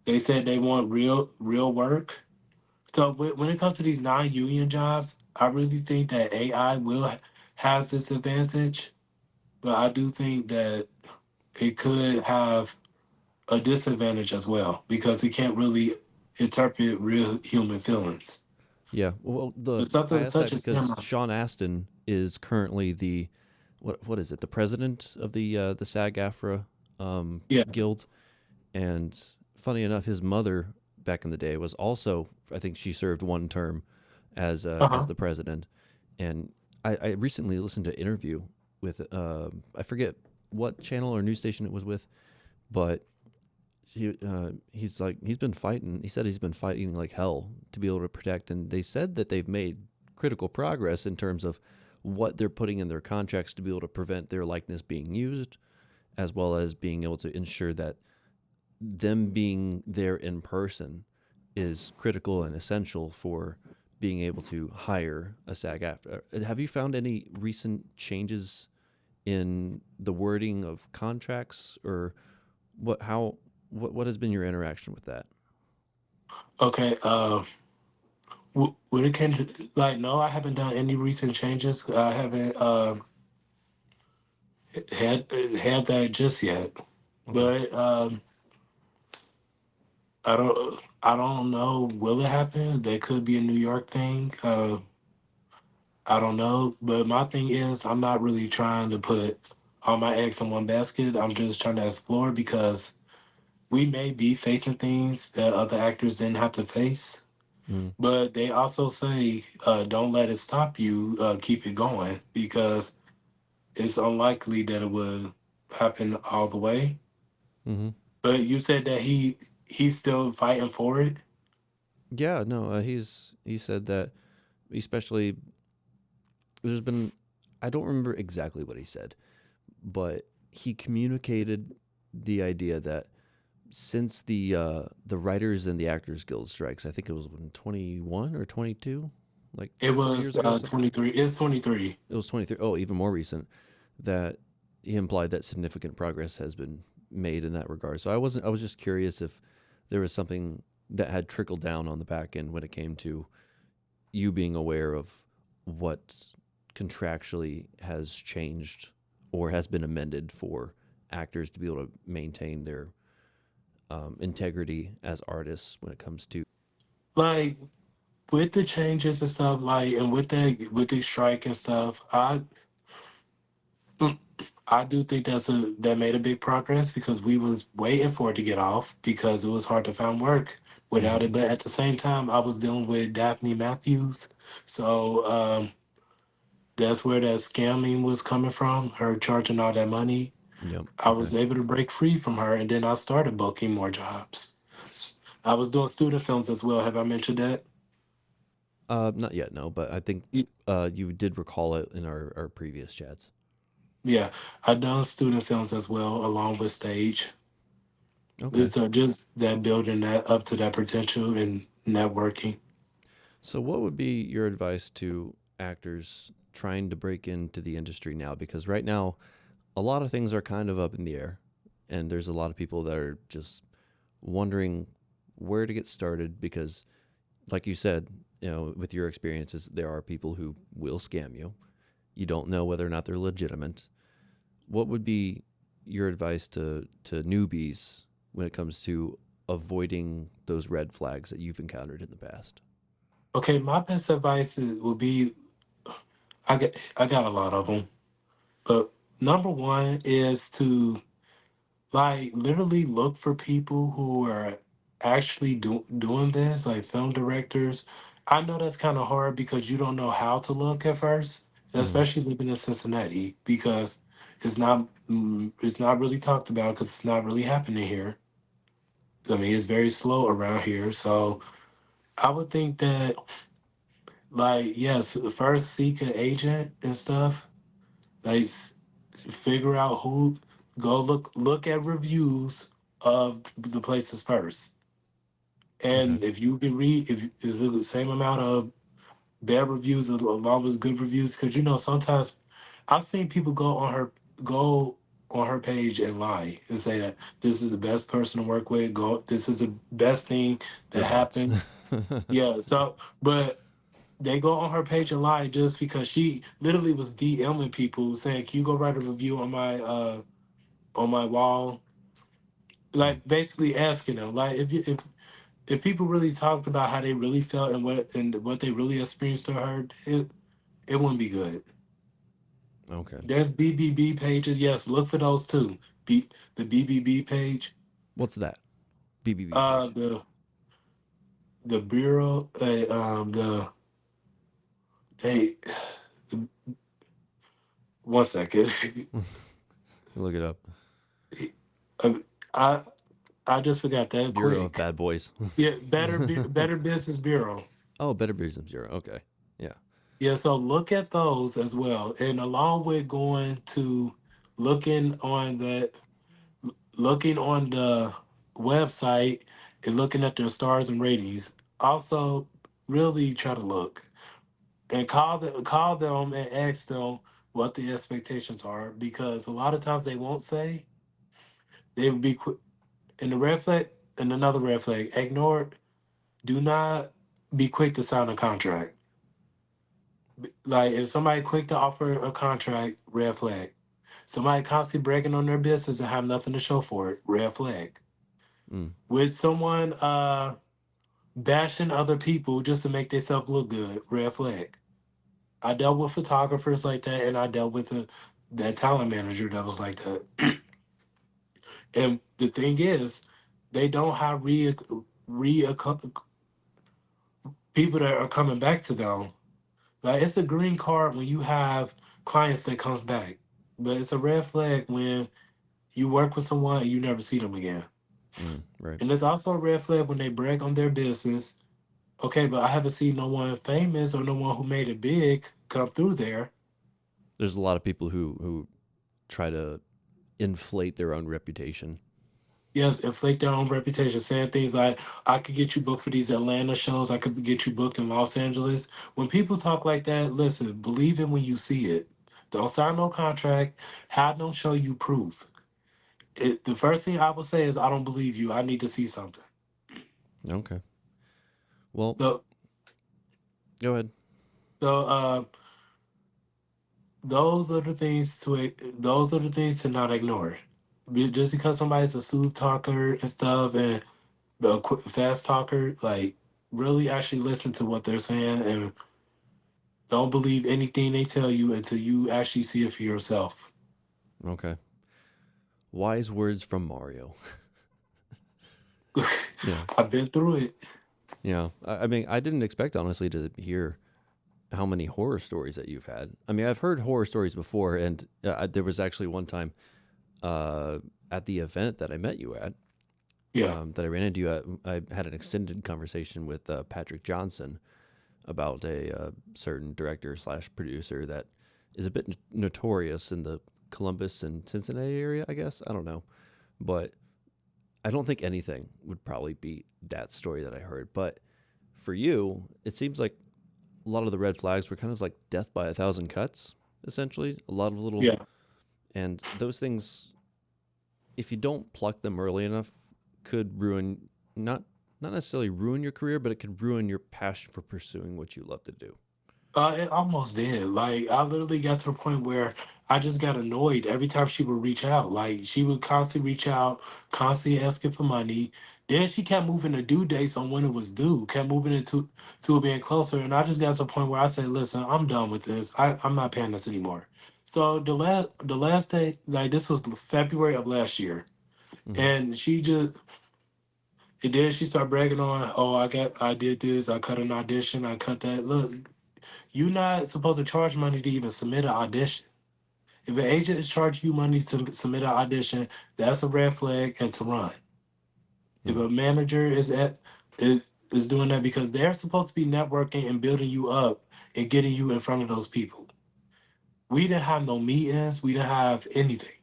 They said they want real work. So when it comes to these non-union jobs, I really think that AI has this advantage, but I do think that it could have a disadvantage as well because it can't really interpret real human feelings. Yeah. Well, the But I something asked that such as because him, Sean Astin is currently the what is it? The president of the SAG-AFTRA yeah, guild. And funny enough, his mother back in the day was also, I think she served one term as uh-huh. the president. And I recently listened to an interview, with I forget what channel or news station it was with, but he's been fighting. He said he's been fighting like hell to be able to protect, and they said that they've made critical progress in terms of what they're putting in their contracts to be able to prevent their likeness being used, as well as being able to ensure that them being there in person is critical and essential for being able to hire a SAG-AFTRA. Have you found any recent changes in the wording of contracts, or what has been your interaction with that? Okay. When it came to like, no, I haven't done any recent changes. I haven't had that just yet. Okay. But I don't know. Will it happen? That could be a New York thing. I don't know. But my thing is, I'm not really trying to put all my eggs in one basket. I'm just trying to explore because we may be facing things that other actors didn't have to face. Mm, But they also say, don't let it stop you. Keep it going because it's unlikely that it would happen all the way. mm-hmm. But you said that he's still fighting for it. Yeah, no, he said that, especially there's been, I don't remember exactly what he said, but he communicated the idea that since the writers and the actors guild strikes, I think it was in 21 or 22, like It 3 or 4 years was ago, something. 23. It's 23. It was 23. Oh, even more recent. That he implied that significant progress has been made in that regard. So I was just curious if there was something that had trickled down on the back end when it came to you being aware of what contractually has changed or has been amended for actors to be able to maintain their integrity as artists when it comes to. Like with the changes and stuff, like and with the strike and stuff, I do think that made a big progress because we was waiting for it to get off because it was hard to find work without Mm-hmm. it. But at the same time, I was dealing with Daphne Matthews, so that's where that scamming was coming from. Her charging all that money. Yep. I Okay. was able to break free from her, and then I started booking more jobs. I was doing student films as well. Have I mentioned that? Not yet, no, but I think Y- you did recall it in our previous chats. Yeah, I've done student films as well, along with stage. Okay. It's just that building that up to that potential and networking. So, what would be your advice to actors trying to break into the industry now? Because right now, a lot of things are kind of up in the air, and there's a lot of people that are just wondering where to get started. Because, like you said, with your experiences, there are people who will scam you. You don't know whether or not they're legitimate. What would be your advice to newbies when it comes to avoiding those red flags that you've encountered in the past? Okay, my best advice would be I got a lot of them, but number one is to like literally look for people who are actually doing this, like film directors. I know that's kind of hard because you don't know how to look at first, and Mm-hmm. especially living in Cincinnati because it's not really talked about because it's not really happening here. I mean, it's very slow around here, so I would think that like yes, first seek an agent and stuff. Like figure out who go look at reviews of the places first. Okay. And if you can read, if is the same amount of bad reviews as long as good reviews, because sometimes I've seen people go on her page and lie and say that this is the best person to work with. This is the best thing They're that bots. happened. Yeah. So, but they go on her page and lie just because she literally was DMing people saying, "Can you go write a review on my wall?" Mm, Like basically asking them, like if people really talked about how they really felt and what they really experienced or heard, it wouldn't be good. okay. There's BBB pages. Yes, look for those too. The BBB page, What's that? BBB page. the bureau, they one second. Look it up. Um, I I just forgot that Bureau of quick. Bad Boys. Yeah, Better Business Bureau. Oh, Better Business Bureau. Okay. Yeah. Yeah, so look at those as well, and along with going to looking on the looking on the website and looking at their stars and ratings. Also, really try to look and call them and ask them what the expectations are, because a lot of times they won't say. They will be quick. And the red flag, and another red flag, ignore. Do not be quick to sign a contract. Like if somebody quick to offer a contract, red flag. Somebody constantly breaking on their business and have nothing to show for it, red flag. Mm. With someone bashing other people just to make themselves look good, red flag. I dealt with photographers like that, and I dealt with that talent manager that was like that. And the thing is, they don't have re people that are coming back to them. Like it's a green card when you have clients that comes back, but it's a red flag when you work with someone and you never see them again. Mm. Right. And it's also a red flag when they brag on their business. Okay, but I haven't seen no one famous or no one who made it big come through there. There's a lot of people who try to inflate their own reputation. Yes, inflate their own reputation, saying things like, I could get you booked for these Atlanta shows, I could get you booked in Los Angeles. When people talk like that, listen, believe it when you see it. Don't sign no contract, have them show you proof. The first thing I will say is, I don't believe you. I need to see something. Okay. Well, So, go ahead. so those are the things to not ignore. Just because somebody's a smooth talker and stuff and a quick, fast talker, like really actually listen to what they're saying and don't believe anything they tell you until you actually see it for yourself. Okay. Wise words from Mario. Yeah. I've been through it. Yeah. I mean, I didn't expect, honestly, to hear how many horror stories that you've had. I mean, I've heard horror stories before, and there was actually one time uh, at the event that I met you at, Yeah, that I ran into you at. I had an extended conversation with Patrick Johnson about a certain director slash producer that is a bit notorious in the Columbus and Cincinnati area, I guess. I don't know. But I don't think anything would probably beat that story that I heard. But for you, it seems like a lot of the red flags were kind of like death by a thousand cuts, essentially. A lot of little, yeah. and those things, if you don't pluck them early enough, could ruin not necessarily ruin your career, but it could ruin your passion for pursuing what you love to do. It almost did. Like I literally got to the point where I just got annoyed every time she would reach out. Like she would constantly reach out, constantly asking for money. Then she kept moving the due dates on when it was due, kept moving it to it being closer. And I just got to the point where I said, "Listen, I'm done with this. I'm not paying this anymore." So the last day, like this was February of last year, Hmm. and she started bragging on, "Oh, I did this. I cut an audition. I cut that." Look, you're not supposed to charge money to even submit an audition. If an agent is charging you money to submit an audition, that's a red flag and to run. If Mm. a manager is doing that because they're supposed to be networking and building you up and getting you in front of those people. We didn't have no meetings. We didn't have anything.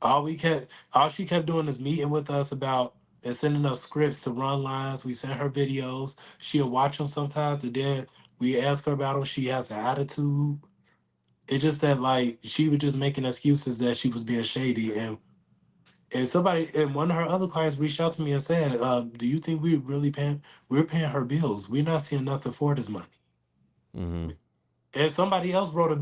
All she kept doing is meeting with us about and sending us scripts to run lines. We sent her videos. She'll watch them sometimes, and then we ask her about them. She has an attitude. It's just that like she was just making excuses that she was being shady, and somebody and one of her other clients reached out to me and said, "Do you think we're paying her bills? We're not seeing nothing for this money." Hmm. And somebody else wrote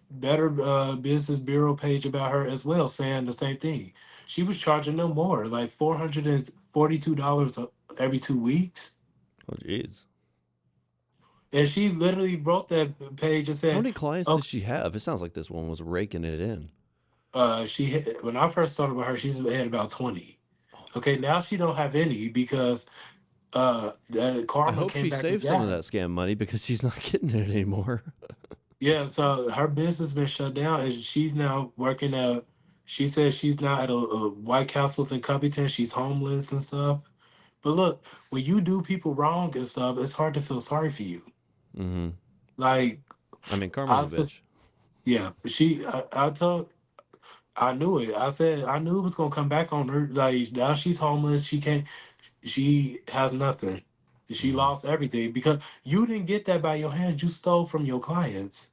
better business bureau page about her as well, saying the same thing. She was charging them more, like $442 every 2 weeks. Oh, jeez. And she literally wrote that page and How said, many clients "Oh, does she have? It sounds like this one was raking it in. when I first started with her, she's had about 20. Oh, Okay, now she don't have any because the I karma hope came she back saved some of again. that scam money because she's not getting it anymore. Yeah, so her business been shut down, and she's now working at. She says she's now at a White Castles in Covington. She's homeless and stuff. But look, when you do people wrong and stuff, it's hard to feel sorry for you. Mm-hmm. Like I mean, karma's I a was, bitch. yeah. I told, I knew it. I said I knew it was gonna come back on her. Like now she's homeless. She can't. She has nothing. She Mm-hmm. lost everything because you didn't get that by your hands. You stole from your clients.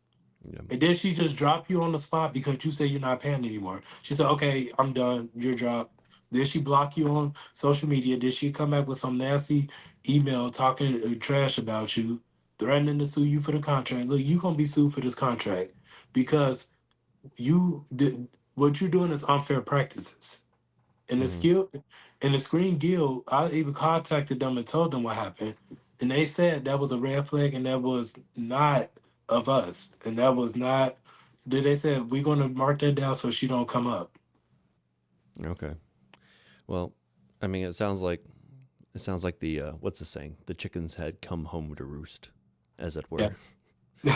Yeah. And then she just drop you on the spot because you say you're not paying anymore. She said, "Okay, I'm done. You're dropped." Then she block you on social media. Then she come back with some nasty email talking trash about you, threatening to sue you for the contract. Look, you gonna be sued for this contract because you did what you're doing is unfair practices. And the Mm-hmm. skill and the Screen Guild, I even contacted them and told them what happened. And they said that was a red flag and that was not of us. And that was not did they said we're gonna mark that down so she don't come up. Okay. Well, I mean, it sounds like the what's the saying? The chickens had come home to roost, as it Yeah. were.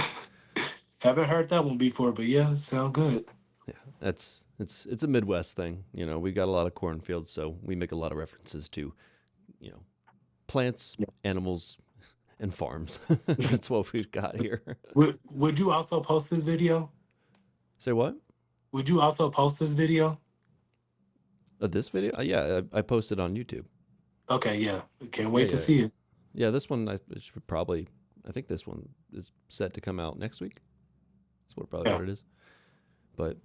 Haven't heard that one before, but yeah, sound good. Yeah, that's it's a Midwest thing. You know, we got a lot of cornfields, so we make a lot of references to you know plants, animals, and farms. That's what we've got here. Would you also post this video? Say what? Would you also post this video? This video? Yeah, I posted on YouTube. Okay, yeah. Can't Yeah, wait to yeah, see it. yeah. This one I should probably. I think this one is set to come out next week. That's probably Yeah. what it is. But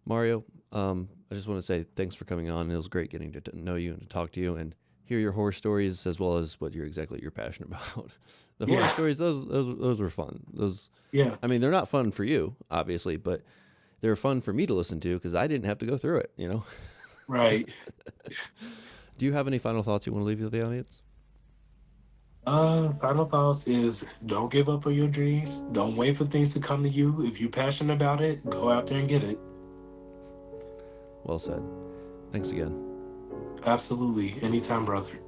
Mario, I just want to say thanks for coming on. It was great getting to know you and to talk to you and hear your horror stories as well as what you're passionate about. The horror Yeah. stories, those were fun. Those, Yeah. I mean, they're not fun for you, obviously, but they're fun for me to listen to because I didn't have to go through it. Right. Do you have any final thoughts you want to leave with the audience? Final thoughts is don't give up on your dreams. Don't wait for things to come to you. If you're passionate about it, go out there and get it. Well said. Thanks again. Absolutely. Anytime, brother.